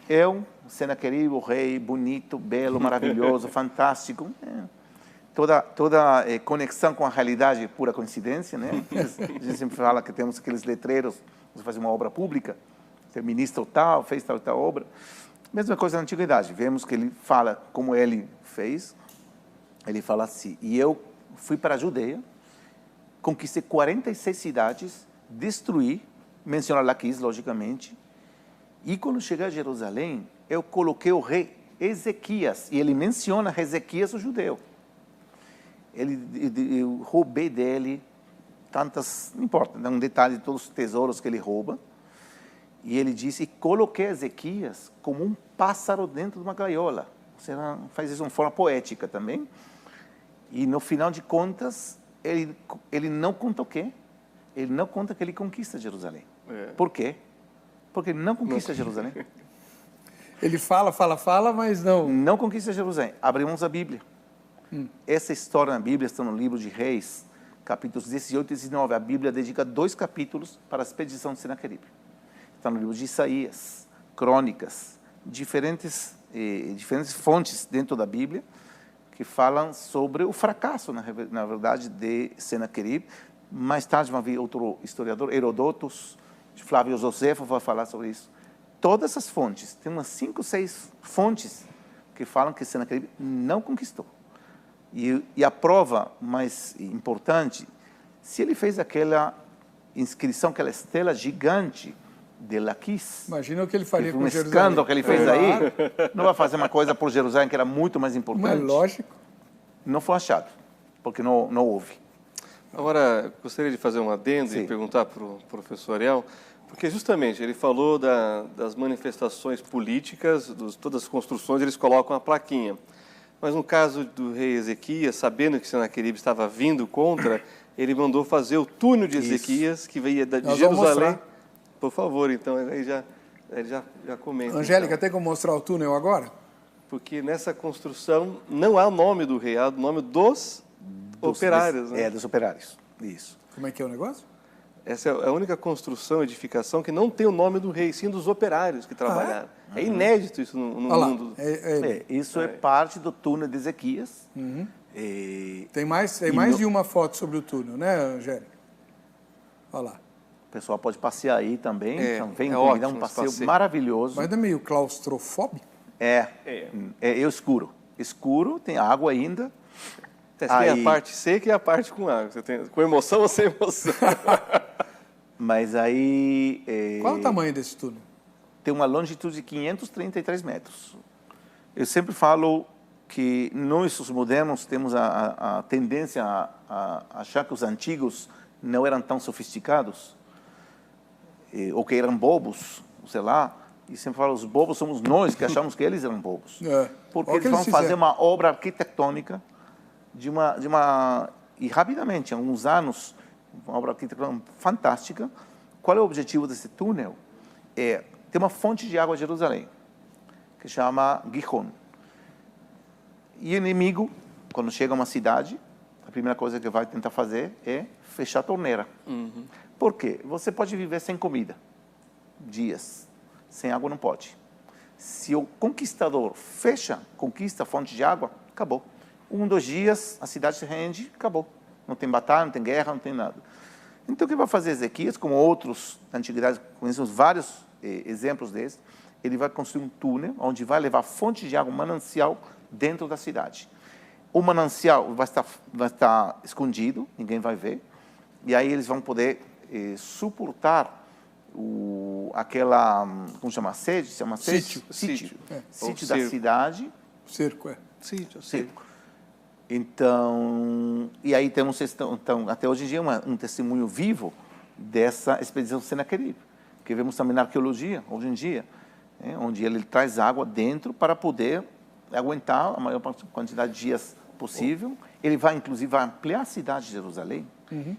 Senaquerib, o rei, bonito, belo, maravilhoso, fantástico. Toda conexão com a realidade é pura coincidência, né? A gente sempre fala que temos aqueles letreiros, você faz uma obra pública, você ministra tal, fez tal obra. Mesma coisa na antiguidade, vemos que ele fala como ele fez, ele fala assim, e eu fui para a Judeia, conquistei 46 cidades, destruí, menciona Laquis, logicamente, e quando cheguei a Jerusalém, eu coloquei o rei Ezequias, e ele menciona Ezequias, o judeu. Eu roubei dele tantas, não importa, não é um detalhe de todos os tesouros que ele rouba. E ele disse, coloquei Ezequias como um pássaro dentro de uma gaiola. Você faz isso de uma forma poética também. E no final de contas, ele não conta o quê? Ele não conta que ele conquista Jerusalém. Por quê? Porque ele não conquista Jerusalém. Ele fala, mas não... Não conquista Jerusalém. Abrimos a Bíblia. Essa história na Bíblia está no livro de Reis, capítulos 18 e 19. A Bíblia dedica 2 capítulos para a expedição de Senaqueribe. Está no livro de Isaías, Crônicas, diferentes fontes dentro da Bíblia que falam sobre o fracasso, na verdade, de Senaqueribe. Mais tarde vai vir outro historiador, Herodotos, Flávio Josefo vai falar sobre isso. Todas essas fontes, tem umas 5, 6 fontes que falam que Senaqueribe não conquistou. E a prova mais importante, se ele fez aquela inscrição, aquela estela gigante de Laquis. Imagina o que ele faria com Jerusalém. Um escândalo que ele fez aí. Não vai fazer uma coisa por Jerusalém que era muito mais importante. Mas lógico. Não foi achado, porque não houve. Agora, gostaria de fazer um adendo Sim. e perguntar para o professor Ariel, porque justamente ele falou das manifestações políticas, todas as construções, eles colocam a plaquinha. Mas no caso do rei Ezequias, sabendo que Senaqueribe estava vindo contra, ele mandou fazer o túnel de Ezequias, que veio de Jerusalém. Por favor, então, aí já comenta. Angélica, então. tem como mostrar o túnel agora? Porque nessa construção não há o nome do rei, há o nome dos operários. Né? Dos operários, isso. Como é que é o negócio? Essa é a única construção, edificação que não tem o nome do rei, sim dos operários que trabalharam. É inédito isso no mundo. Isso é parte do túnel de Ezequias. Uhum. Tem mais de uma foto sobre o túnel, né, Angélica? Olha lá. O pessoal pode passear aí também. Vem ótimo, um passeio maravilhoso. Mas não é meio claustrofóbico? É escuro. Escuro, tem água ainda. Tem a parte seca e a parte com água. Você tem com emoção ou sem emoção? Mas aí... Qual é o tamanho desse túnel? Tem uma longitude de 533 metros. Eu sempre falo que nós, os modernos, temos a tendência a achar que os antigos não eram tão sofisticados, ou que eram bobos, sei lá. E sempre falo, os bobos somos nós que achamos que eles eram bobos. Porque eles vão fazer uma obra arquitetônica e rapidamente, em alguns anos, uma obra arquitetônica fantástica. Qual é o objetivo desse túnel? Tem uma fonte de água em Jerusalém, que chama Gihon. E o inimigo, quando chega a uma cidade, a primeira coisa que vai tentar fazer é fechar a torneira. Uhum. Por quê? Você pode viver sem comida, dias. Sem água não pode. Se o conquistador conquista a fonte de água, acabou. 1, 2 dias, a cidade se rende, acabou. Não tem batalha, não tem guerra, não tem nada. Então, o que vai fazer Ezequias, como outros da antiguidade, conhecemos vários exemplos desses, ele vai construir um túnel onde vai levar fonte de água, um manancial, dentro da cidade. O manancial vai estar escondido, ninguém vai ver, e aí eles vão poder suportar aquela, como chama? Sede? Chama sítio. Sítio da cidade. Cerco, Cerco. Então, e aí temos, até hoje em dia, um testemunho vivo dessa expedição de Senaqueribe, que vemos também na arqueologia, hoje em dia, onde ele traz água dentro para poder aguentar a maior quantidade de dias possível. Ele vai, inclusive, ampliar a cidade de Jerusalém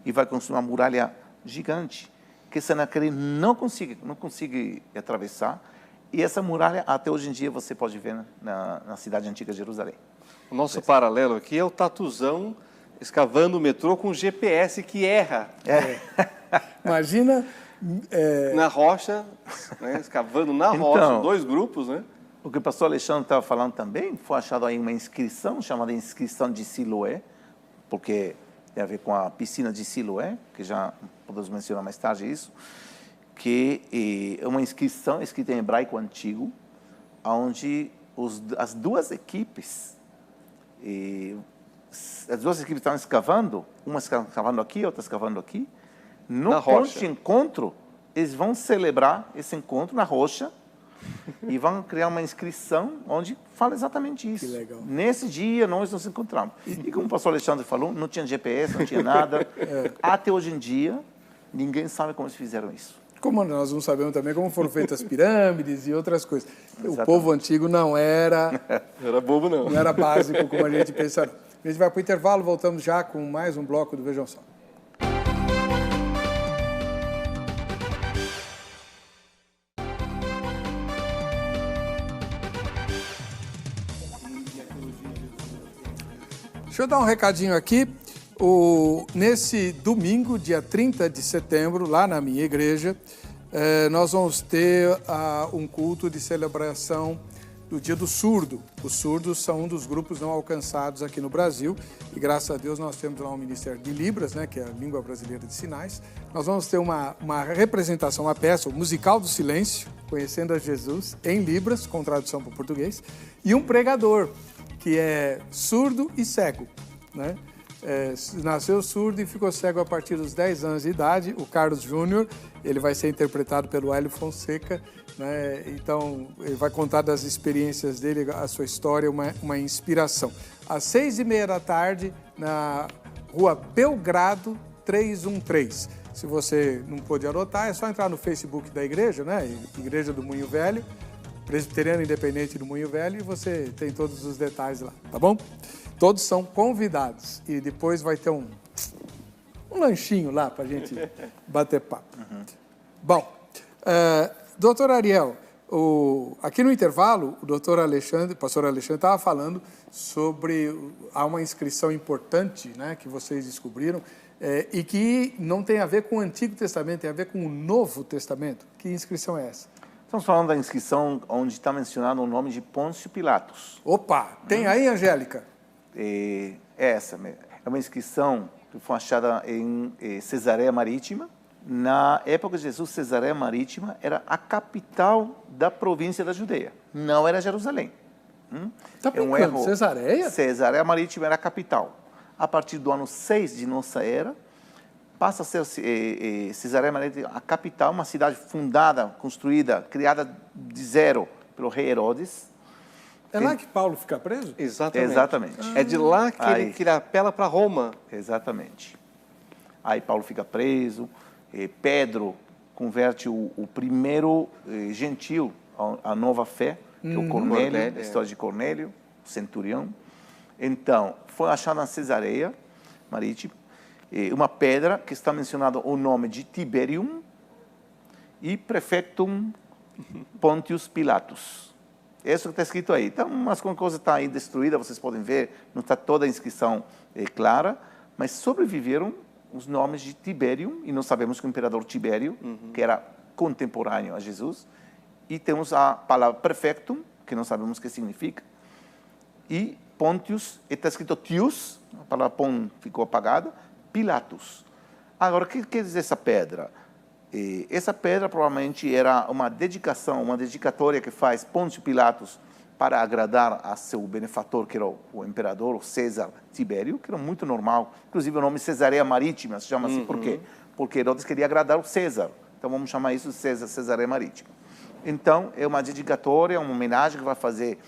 e vai construir uma muralha gigante, que Senaqueribe não consegue atravessar. E essa muralha, até hoje em dia, você pode ver na cidade antiga de Jerusalém. O nosso paralelo aqui é o Tatuzão escavando o metrô com GPS que erra. Imagina... Na rocha, né, escavando na rocha, 2 grupos, né? O que o pastor Alexandre estava falando também, foi achado aí uma inscrição, chamada inscrição de Siloé, porque tem a ver com a piscina de Siloé, que já podemos mencionar mais tarde isso, que é uma inscrição escrita em hebraico antigo, onde as duas equipes estavam escavando, uma escavando aqui, outra escavando aqui. No ponto de encontro, eles vão celebrar esse encontro na rocha e vão criar uma inscrição onde fala exatamente isso. Que legal. Nesse dia, nós nos encontramos. E como o pastor Alexandre falou, não tinha GPS, não tinha nada. Até hoje em dia, ninguém sabe como eles fizeram isso. Como nós não sabemos também como foram feitas as pirâmides e outras coisas. Exatamente. O povo antigo não era... Era bobo, não. Não era básico como a gente pensa. A gente vai para o intervalo, voltamos já com mais um bloco do Vejam Só. Deixa eu dar um recadinho aqui. Nesse domingo, dia 30 de setembro, lá na minha igreja, nós vamos ter um culto de celebração do Dia do Surdo. Os surdos são um dos grupos não alcançados aqui no Brasil e, graças a Deus, nós temos lá um Ministério de Libras, né, que é a Língua Brasileira de Sinais. Nós vamos ter uma representação, uma peça, o Musical do Silêncio, Conhecendo a Jesus, em Libras, com tradução para o português, e um pregador, que é surdo e cego, né? Nasceu surdo e ficou cego a partir dos 10 anos de idade, o Carlos Júnior. Ele vai ser interpretado pelo Hélio Fonseca, né? Então, ele vai contar das experiências dele, a sua história, uma inspiração. Às 6h30 da tarde, na Rua Belgrado 313. Se você não pôde anotar, é só entrar no Facebook da igreja, né? Igreja do Moinho Velho, Presbiteriano Independente do Moinho Velho, e você tem todos os detalhes lá, tá bom? Todos são convidados e depois vai ter um lanchinho lá para a gente bater papo. Bom, doutor Ariel, aqui no intervalo, o pastor Alexandre estava falando sobre há uma inscrição importante, né, que vocês descobriram e que não tem a ver com o Antigo Testamento, tem a ver com o Novo Testamento. Que inscrição é essa? Estamos falando da inscrição onde está mencionado o nome de Pôncio Pilatos. Opa, tem aí, Angélica? Essa é uma inscrição que foi achada em Cesareia Marítima. Na época de Jesus, Cesareia Marítima era a capital da província da Judeia, não era Jerusalém. Está brincando, Cesareia? Cesareia Marítima era a capital. A partir do ano 6 de nossa era, passa a ser Cesareia Marítima a capital, uma cidade fundada, construída, criada de zero pelo rei Herodes. É lá que Paulo fica preso? Exatamente. É de lá que ele apela para Roma. Exatamente. Aí Paulo fica preso, Pedro converte o primeiro gentil à nova fé, que é o Cornélio, a história de Cornélio, o centurião. Então, foi achada na Cesareia Marítima uma pedra que está mencionado o nome de Tiberium e Prefectum Pontius Pilatus. Isso que está escrito aí. Então, umas coisas estão aí destruídas, vocês podem ver, não está toda a inscrição clara, mas sobreviveram os nomes de Tiberium, e nós sabemos que o imperador Tibério, que era contemporâneo a Jesus, e temos a palavra Prefectum, que não sabemos o que significa, e Pontius, está escrito Tius, a palavra Pon ficou apagada, Pilatus. Agora, o que quer dizer essa pedra? Essa pedra provavelmente era uma dedicação, uma dedicatória que faz Pôncio Pilatos para agradar a seu benefator, que era o imperador, o César Tibério, que era muito normal. Inclusive o nome Cesareia Marítima se chama assim por quê? Porque Herodes queria agradar o César. Então vamos chamar isso de Cesareia Marítima. Então é uma dedicatória, uma homenagem que vai fazer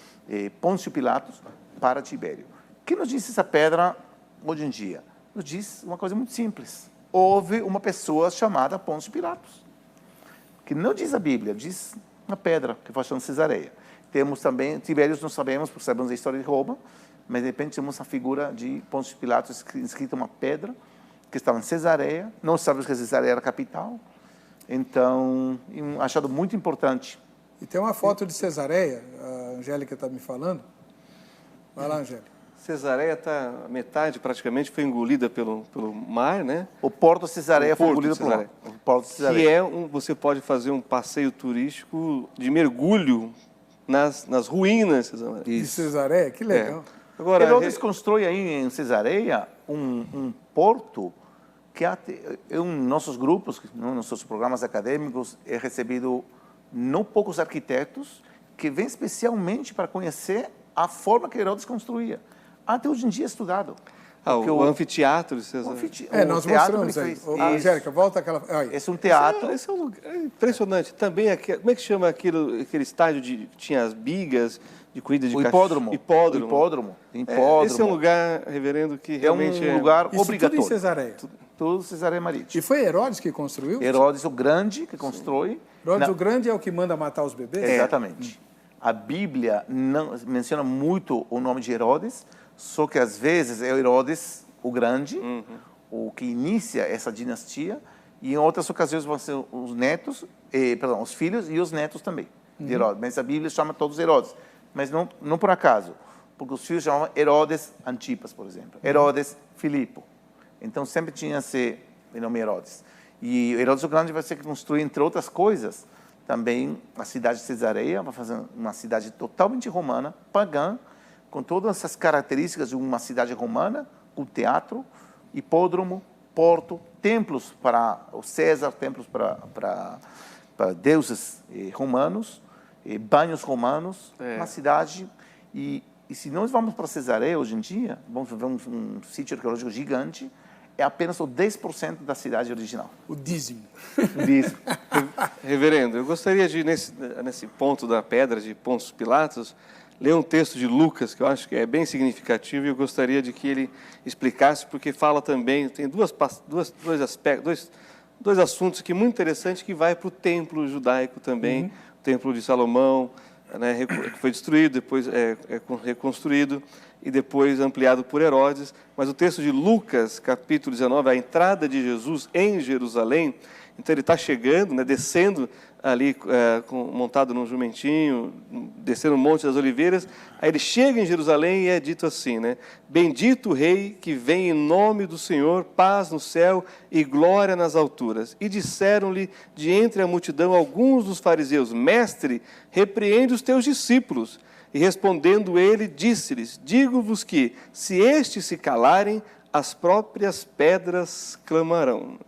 Pôncio Pilatos para Tibério. O que nos diz essa pedra hoje em dia? Nos diz uma coisa muito simples. Houve uma pessoa chamada Pôncio Pilatos, que não diz a Bíblia, diz uma pedra que foi chamada Cesareia. Temos também, Tibérios não sabemos, porque sabemos a história de Roma, mas de repente temos a figura de Pôncio Pilatos escrita uma pedra, que estava em Cesareia, não sabemos que Cesareia era a capital, então, um achado muito importante. E tem uma foto de Cesareia, a Angélica está me falando. Vai lá, Angélica. Cesareia está, metade praticamente foi engolida pelo mar, né? O Porto de Cesareia foi engolido pelo mar. O Porto de Cesareia. Que você pode fazer um passeio turístico de mergulho nas ruínas de Cesareia. Que legal. Agora, Herodes constrói aí em Cesareia um porto que em nossos grupos, nos nossos programas acadêmicos, é recebido não poucos arquitetos que vêm especialmente para conhecer a forma que Herodes construía. Até hoje em dia é estudado. O anfiteatro de Cesareia. Nós mostramos aí. Angélica, volta aquela... Esse é um teatro. Esse é um lugar impressionante. Também, como é que chama aquele estádio que tinha as bigas de corrida de cachorro? Hipódromo. Esse é um lugar, reverendo, que realmente é um lugar isso obrigatório. Tudo em Cesareia. Tudo Cesareia Marítima. E foi Herodes que construiu? Herodes o Grande que constrói. Herodes o Grande é o que manda matar os bebês? Exatamente. A Bíblia não menciona muito o nome de Herodes, só que às vezes é Herodes o Grande, o que inicia essa dinastia, e em outras ocasiões vão ser os netos, os filhos e os netos também de Herodes. Mas a Bíblia chama todos Herodes, mas não por acaso, porque os filhos chamavam Herodes Antipas, por exemplo, Herodes Filipo. Então sempre tinha esse nome Herodes. E Herodes o Grande vai ser construir, entre outras coisas, também a cidade de Cesareia, vai fazer uma cidade totalmente romana, pagã, com todas essas características de uma cidade romana, com teatro, hipódromo, porto, templos para o César, templos para deuses romanos, banhos romanos, uma cidade. E se nós vamos para Cesareia hoje em dia, vamos ver um sítio arqueológico gigante, é apenas o 10% da cidade original. O dízimo. Reverendo, eu gostaria de, nesse ponto da pedra de Pôncio Pilatos, ler um texto de Lucas, que eu acho que é bem significativo, e eu gostaria de que ele explicasse, porque fala também, tem dois aspectos, dois assuntos que muito interessantes, que vai para o templo judaico também, o templo de Salomão, né, que foi destruído, depois reconstruído e depois ampliado por Herodes. Mas o texto de Lucas, capítulo 19, a entrada de Jesus em Jerusalém, então ele está chegando, né, descendo ali, montado num jumentinho, descendo o Monte das Oliveiras, aí ele chega em Jerusalém e é dito assim, né? Bendito o Rei que vem em nome do Senhor, paz no céu e glória nas alturas. E disseram-lhe de entre a multidão alguns dos fariseus, Mestre, repreende os teus discípulos. E respondendo ele, disse-lhes, digo-vos que, se estes se calarem, as próprias pedras clamarão.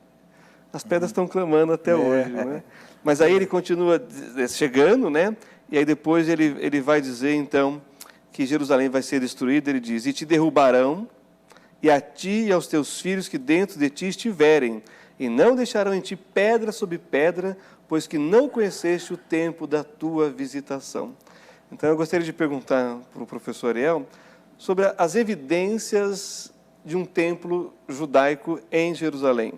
As pedras estão clamando até hoje, né? Mas aí ele continua chegando, né? E aí depois ele vai dizer, então, que Jerusalém vai ser destruída. Ele diz, e te derrubarão, e a ti e aos teus filhos que dentro de ti estiverem, e não deixarão em ti pedra sobre pedra, pois que não conheceste o tempo da tua visitação. Então eu gostaria de perguntar para o professor Ariel sobre as evidências de um templo judaico em Jerusalém.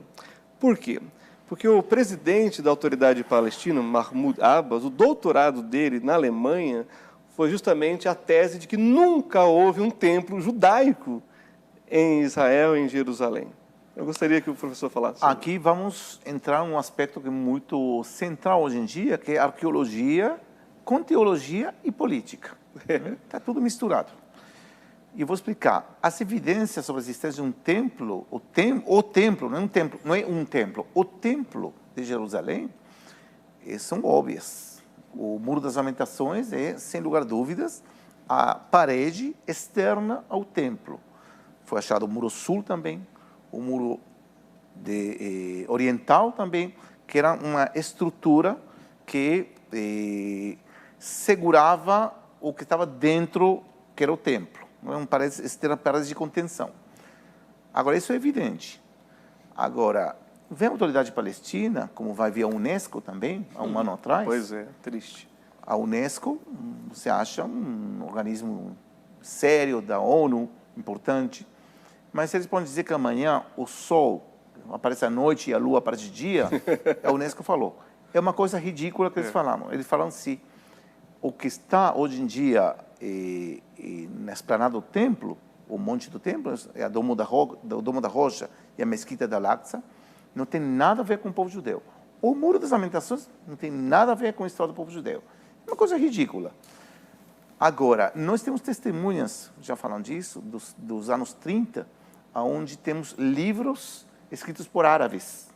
Por quê? Porque o presidente da autoridade palestina, Mahmoud Abbas, o doutorado dele na Alemanha foi justamente a tese de que nunca houve um templo judaico em Israel, em Jerusalém. Eu gostaria que o professor falasse. Aqui vamos entrar em um aspecto que é muito central hoje em dia, que é arqueologia, com teologia e política. Está tudo misturado. E eu vou explicar. As evidências sobre a existência de um templo, o templo, não é um templo, o templo de Jerusalém, são óbvias. O Muro das Lamentações é, sem lugar a dúvidas, a parede externa ao templo. Foi achado o Muro Sul também, o Muro Oriental também, que era uma estrutura que segurava o que estava dentro, que era o templo. Não é uma parede de contenção. Agora, isso é evidente. Agora, vem a autoridade palestina, como vai vir a Unesco também, há um ano atrás. Pois é, triste. A Unesco, você acha um organismo sério da ONU, importante, mas eles podem dizer que amanhã o sol aparece à noite e a lua aparece de dia, a Unesco falou. É uma coisa ridícula que eles falaram. Eles falam assim, o que está hoje em dia na esplanada do templo, o monte do templo, é o Domo da Rocha e a Mesquita da Al-Aqsa, não tem nada a ver com o povo judeu. O Muro das Lamentações não tem nada a ver com a história do povo judeu. É uma coisa ridícula. Agora, nós temos testemunhas, já falando disso, dos anos 30, onde temos livros escritos por árabes,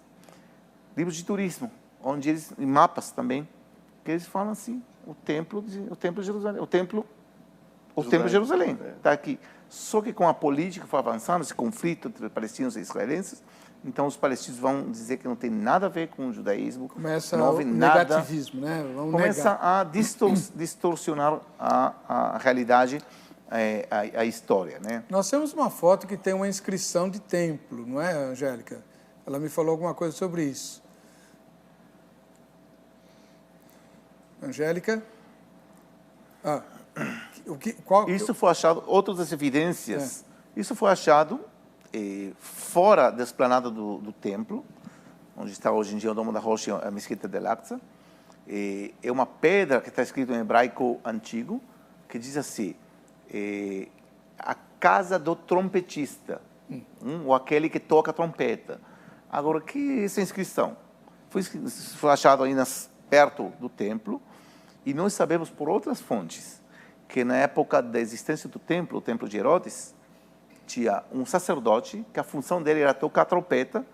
livros de turismo, onde eles, e mapas também, que eles falam assim, o templo de Jerusalém, o templo de Jerusalém está aqui. Só que com a política foi avançando, esse conflito entre palestinos e israelenses, então os palestinos vão dizer que não tem nada a ver com o judaísmo. Começa não houve o nada, negativismo, né? Começa a distorcionar a realidade, a história, né? Nós temos uma foto que tem uma inscrição de templo, não é, Angélica? Ela me falou alguma coisa sobre isso. Angélica? Isso foi achado, outras evidências, isso foi achado fora da esplanada do templo, onde está hoje em dia o Domo da Rocha e a Mesquita de Al-Aqsa. É uma pedra que está escrito em hebraico antigo, que diz assim, a casa do trompetista, ou aquele que toca trompeta. Agora, que é essa inscrição? Foi achado aí perto do templo, e nós sabemos por outras fontes que na época da existência do templo, o templo de Herodes, tinha um sacerdote que a função dele era tocar a trompeta,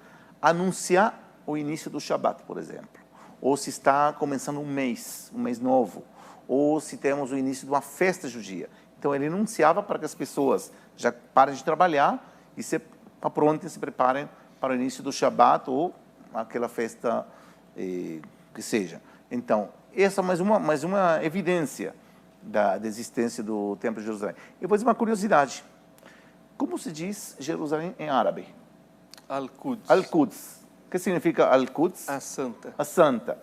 anunciar o início do Shabat, por exemplo. Ou se está começando um mês novo. Ou se temos o início de uma festa judia. Então, ele anunciava para que as pessoas já parem de trabalhar e se aprontem, se preparem para o início do Shabat ou aquela festa que seja. Então, essa é mais uma evidência da existência do Templo de Jerusalém. E depois uma curiosidade. Como se diz Jerusalém em árabe? Al-Quds. Al-Quds. O que significa Al-Quds? A Santa. A Santa.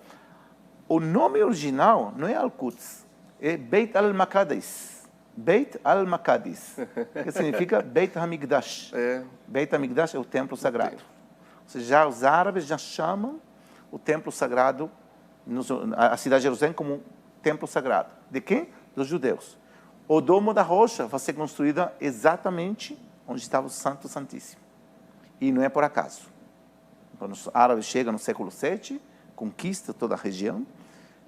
O nome original não é Al-Quds, é Beit al-Maqdis. Beit al-Maqdis, que significa Beit HaMikdash. Beit HaMikdash é o templo sagrado. Ou seja, os árabes já chamam o templo sagrado, a cidade de Jerusalém, como templo sagrado. De quem? Dos judeus. O Domo da Rocha vai ser construído exatamente onde estava o Santo Santíssimo. E não é por acaso. Quando os árabes chegam no século VII, conquistam toda a região,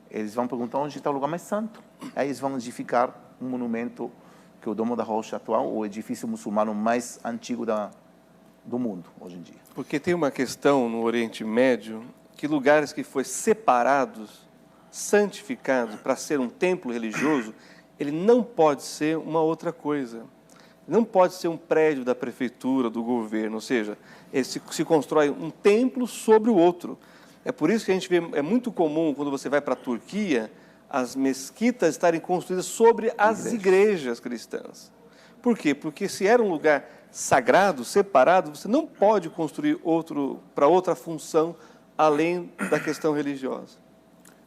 eles vão perguntar onde está o lugar mais santo. Aí eles vão edificar um monumento que é o Domo da Rocha atual, o edifício muçulmano mais antigo do mundo, hoje em dia. Porque tem uma questão no Oriente Médio, que lugares que foram separados, santificados para ser um templo religioso, ele não pode ser uma outra coisa. Não pode ser um prédio da prefeitura, do governo, ou seja, se constrói um templo sobre o outro. É por isso que a gente vê, é muito comum, quando você vai para a Turquia, as mesquitas estarem construídas sobre as igrejas cristãs. Por quê? Porque se era um lugar sagrado, separado, você não pode construir outro para outra função, além da questão religiosa.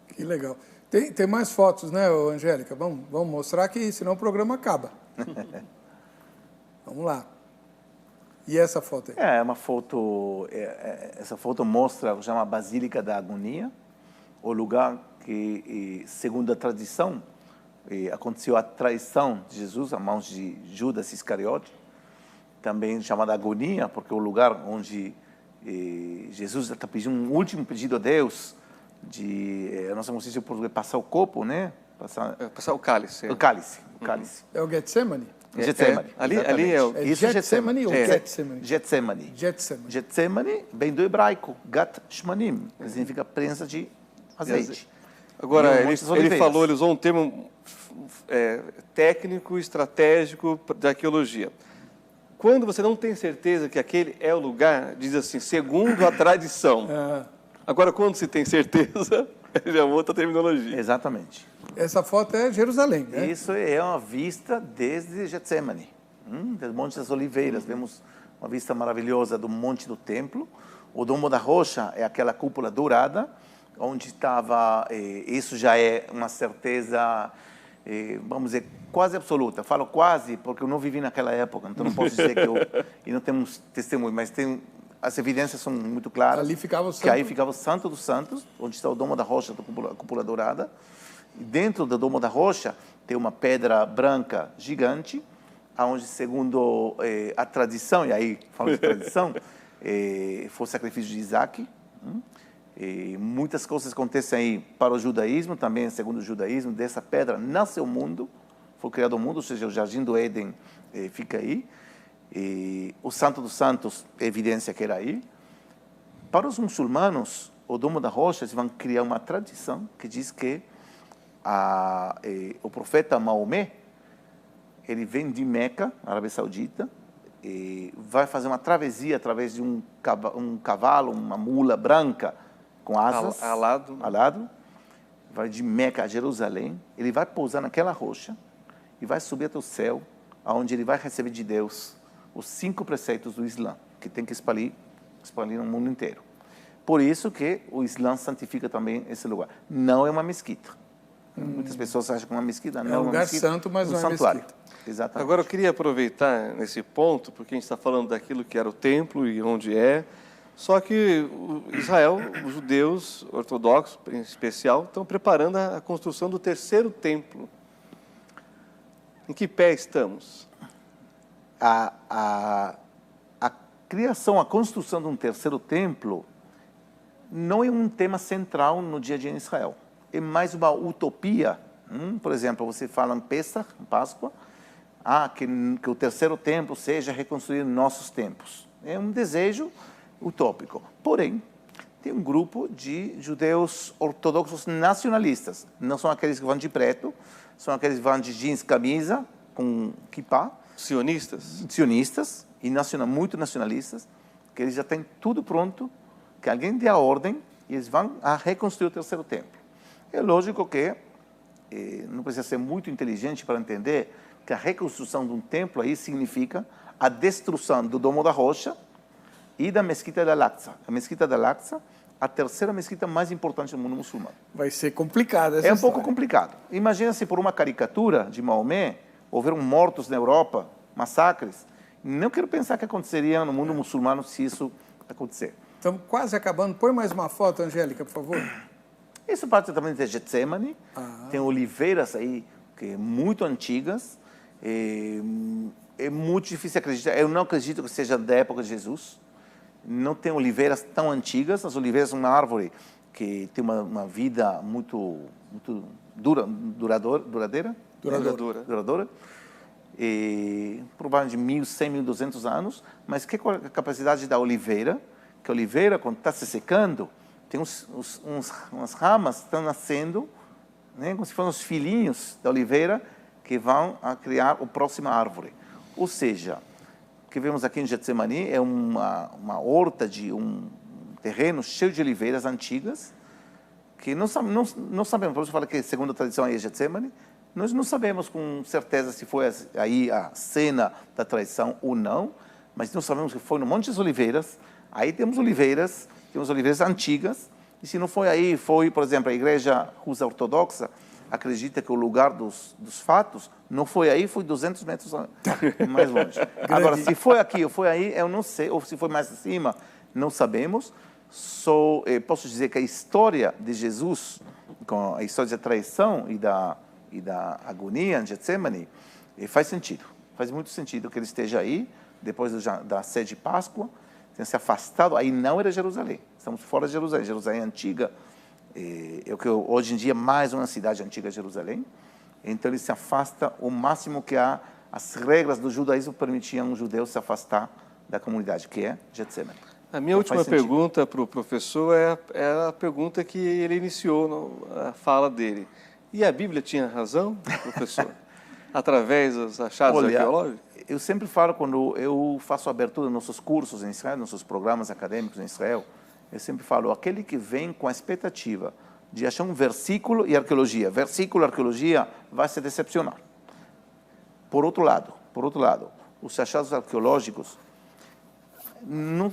Que legal. Tem mais fotos, né, Angélica? Vamos mostrar que senão o programa acaba. Vamos lá. E essa foto aí? É uma foto, essa foto mostra, chama Basílica da Agonia, o lugar que, segundo a tradição, aconteceu a traição de Jesus a mãos de Judas Iscariote, também chamada Agonia, porque é o lugar onde Jesus está pedindo um último pedido a Deus, eu não sei como se diz em português, passar o copo, né? Passar o cálice. O cálice. O cálice. É o Getsemane? Getsemane. Ali é o... Isso é Getsemane ou Getsemane? Getsemane. Getsemane. Getsemane vem do hebraico, Gat Shmanim, que significa prensa de azeite. Agora, ele falou, ele usou um termo técnico, estratégico de arqueologia. Quando você não tem certeza que aquele é o lugar, diz assim, segundo a tradição. Agora, quando se tem certeza, já é outra terminologia. Exatamente. Essa foto é Jerusalém, né? Isso é uma vista desde Getsemane, do Monte das Oliveiras. Vemos uma vista maravilhosa do Monte do Templo. O Domo da Rocha é aquela cúpula dourada, onde estava, isso já é uma certeza, vamos dizer, quase absoluta. Falo quase porque eu não vivi naquela época, então não posso dizer e não temos testemunho, mas as evidências são muito claras. Ali ficava o santo. Que aí ficava o Santo dos Santos, onde está o Domo da Rocha, a cúpula dourada. E dentro do Domo da Rocha tem uma pedra branca gigante, onde, segundo a tradição, e aí falo de tradição, foi o sacrifício de Isaac. Muitas coisas acontecem aí para o judaísmo, também segundo o judaísmo, dessa pedra nasceu o mundo, foi criado o mundo, ou seja, o Jardim do Éden fica aí. O Santo dos Santos é evidência que era aí. Para os muçulmanos, o Domo da Rocha, eles vão criar uma tradição que diz que o profeta Maomé, ele vem de Meca, Arábia Saudita, e vai fazer uma travessia através de um cavalo, uma mula branca com asas, alado, vai de Meca a Jerusalém, ele vai pousar naquela rocha e vai subir até o céu, onde ele vai receber de Deus os 5 preceitos do Islã, que tem que expandir no mundo inteiro. Por isso que o Islã santifica também esse lugar. Não é uma mesquita. Muitas pessoas acham que é uma mesquita. Não é um lugar santo, mas não é mesquita. Exatamente. Agora, eu queria aproveitar nesse ponto, porque a gente está falando daquilo que era o templo e onde é. Só que Israel, os judeus ortodoxos, em especial, estão preparando a construção do 3º templo. Em que pé estamos? A criação, a construção de um 3º templo não é um tema central no dia a dia em Israel. É mais uma utopia. Por exemplo, você fala em Pesach, em Páscoa, que o terceiro templo seja reconstruído em nossos tempos. É um desejo utópico. Porém, tem um grupo de judeus ortodoxos nacionalistas. Não são aqueles que vão de preto, são aqueles que vão de jeans, camisa, com kippah. Sionistas? Sionistas e muito nacionalistas, que eles já têm tudo pronto, que alguém dê a ordem e eles vão a reconstruir o terceiro templo. É lógico que não precisa ser muito inteligente para entender que a reconstrução de um templo aí significa a destruição do Domo da Rocha e da Mesquita da Al-Aqsa. A Mesquita da Al-Aqsa, a terceira mesquita mais importante do mundo muçulmano. Vai ser complicado essa É um história. pouco complicado. Imagina se por uma caricatura de Maomé houveram mortos na Europa, massacres. Não quero pensar que aconteceria no mundo muçulmano se isso acontecer. Estamos quase acabando. Põe mais uma foto, Angélica, por favor. Isso parte também de Getsemane. Tem oliveiras aí que muito antigas. É muito difícil acreditar. Eu não acredito que seja da época de Jesus. Não tem oliveiras tão antigas. As oliveiras são uma árvore que tem uma vida muito duradoura. Provavelmente de 1.100, 1.200 anos. Mas que é a capacidade da oliveira? Que a oliveira, quando está se secando, tem umas ramas que estão nascendo, né, como se fossem os filhinhos da oliveira que vão a criar a próxima árvore. Ou seja, o que vemos aqui em Getsemane é uma horta de um terreno cheio de oliveiras antigas, que não sabemos, por isso fala que segundo a tradição aí é Getsemane, nós não sabemos com certeza se foi aí a cena da traição ou não, mas nós sabemos que foi no Monte das Oliveiras. Aí temos oliveiras antigas, e se não foi aí, foi, por exemplo, a igreja russa ortodoxa, acredita que o lugar dos fatos não foi aí, foi 200 metros mais longe. Agora, se foi aqui ou foi aí, eu não sei, ou se foi mais acima, não sabemos. Só posso dizer que a história de Jesus, com a história da traição e da agonia em Getsemane, faz sentido. Faz muito sentido que ele esteja aí, depois da sede de Páscoa, tenha se afastado. Aí não era Jerusalém, estamos fora de Jerusalém. Jerusalém é antiga, é o que hoje em dia é mais uma cidade antiga de Jerusalém. Então ele se afasta o máximo que há. As regras do judaísmo permitiam um judeu se afastar da comunidade, que é Getsemane. A minha última pergunta para o professor é a pergunta que ele iniciou a fala dele. E a Bíblia tinha razão, professor? Através dos achados arqueológicos? Eu sempre falo, quando eu faço a abertura dos nossos cursos em Israel, nossos programas acadêmicos em Israel, eu sempre falo, aquele que vem com a expectativa de achar um versículo e arqueologia, vai se decepcionar. Por outro lado, os achados arqueológicos,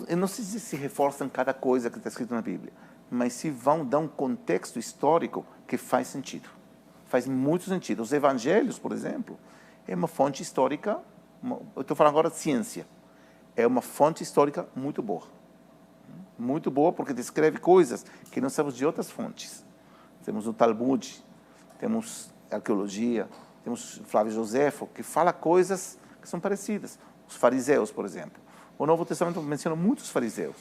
eu não sei se reforçam cada coisa que está escrito na Bíblia, mas se vão dar um contexto histórico que faz sentido. Faz muito sentido. Os evangelhos, por exemplo, é uma fonte histórica, eu estou falando agora de ciência, é uma fonte histórica muito boa. Muito boa porque descreve coisas que não sabemos de outras fontes. Temos o Talmud, temos arqueologia, temos Flávio Josefo, que fala coisas que são parecidas. Os fariseus, por exemplo. O Novo Testamento menciona muitos fariseus.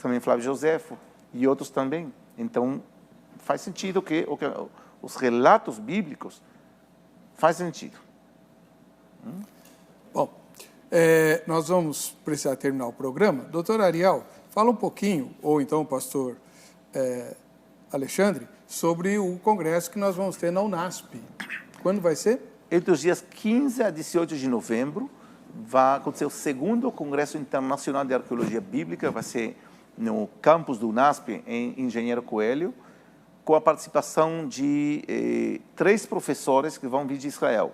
Também Flávio Josefo e outros também. Então, faz sentido que os relatos bíblicos fazem sentido. Bom, nós vamos precisar terminar o programa. Doutor Ariel, fala um pouquinho, ou então o pastor Alexandre, sobre o congresso que nós vamos ter na Unasp. Quando vai ser? Entre os dias 15 a 18 de novembro, vai acontecer o segundo Congresso Internacional de Arqueologia Bíblica, vai ser no campus do UNASP, em Engenheiro Coelho, com a participação de 3 professores que vão vir de Israel.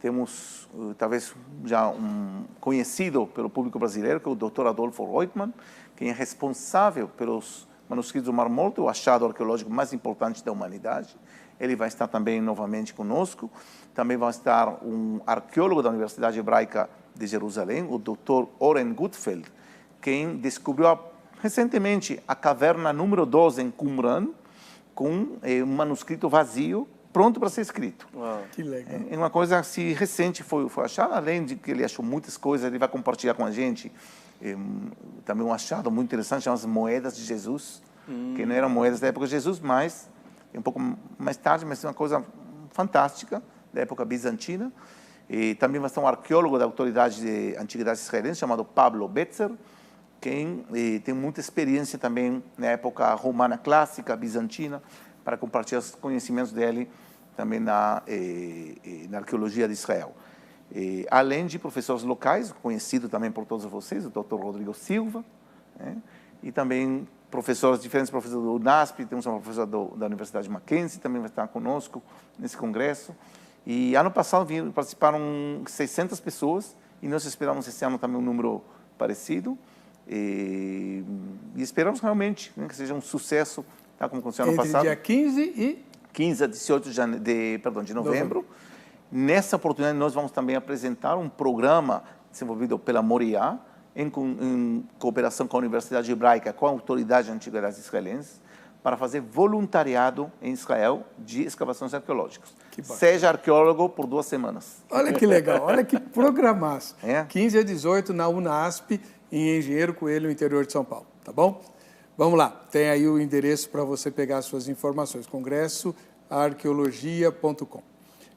Temos, talvez, já um conhecido pelo público brasileiro, que é o Dr. Adolfo Reutemann, quem é responsável pelos manuscritos do Mar Morto, o achado arqueológico mais importante da humanidade. Ele vai estar também novamente conosco. Também vai estar um arqueólogo da Universidade Hebraica de Jerusalém, o Dr. Oren Gutfeld, quem descobriu recentemente a caverna número 12 em Qumran, com um manuscrito vazio, pronto para ser escrito. Uau, que legal. É uma coisa assim, recente, foi achada, além de que ele achou muitas coisas, ele vai compartilhar com a gente também um achado muito interessante, chama as moedas de Jesus, que não eram moedas da época de Jesus, mas um pouco mais tarde, mas é uma coisa fantástica, da época bizantina. E também vai estar um arqueólogo da Autoridade de Antiguidades Israelense, chamado Pablo Betzer, quem tem muita experiência também na época romana clássica, bizantina, para compartilhar os conhecimentos dele também na arqueologia de Israel. Além de professores locais, conhecido também por todos vocês, o Dr. Rodrigo Silva, né? E também diferentes professores do UNASP, temos uma professora da Universidade Mackenzie, também vai estar conosco nesse congresso. E ano passado participaram 600 pessoas, e nós esperamos esse ano também um número parecido. E esperamos realmente, né, que seja um sucesso, tá, como aconteceu ano passado. Dia 15 a 18 de novembro. Nessa oportunidade, nós vamos também apresentar um programa desenvolvido pela Moriá, em cooperação com a Universidade Hebraica, com a Autoridade de Antiguidades Israelense, para fazer voluntariado em Israel de escavações arqueológicas. Seja arqueólogo por 2 semanas. Olha que legal, olha que programaço. É. 15 a 18 na UNASP, em Engenheiro Coelho, no interior de São Paulo, tá bom? Vamos lá, tem aí o endereço para você pegar as suas informações, congressoarqueologia.com.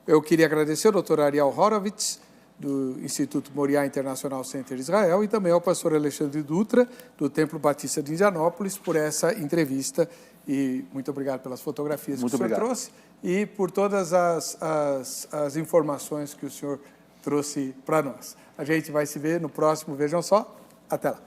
Eu queria agradecer ao Dr. Ariel Horovitz, do Instituto Moriá International Center de Israel, e também ao pastor Alexandre Dutra, do Templo Batista de Indianópolis, por essa entrevista. E muito obrigado pelas fotografias que o senhor trouxe e por todas as informações que o senhor trouxe para nós. A gente vai se ver no próximo, vejam só. Até lá.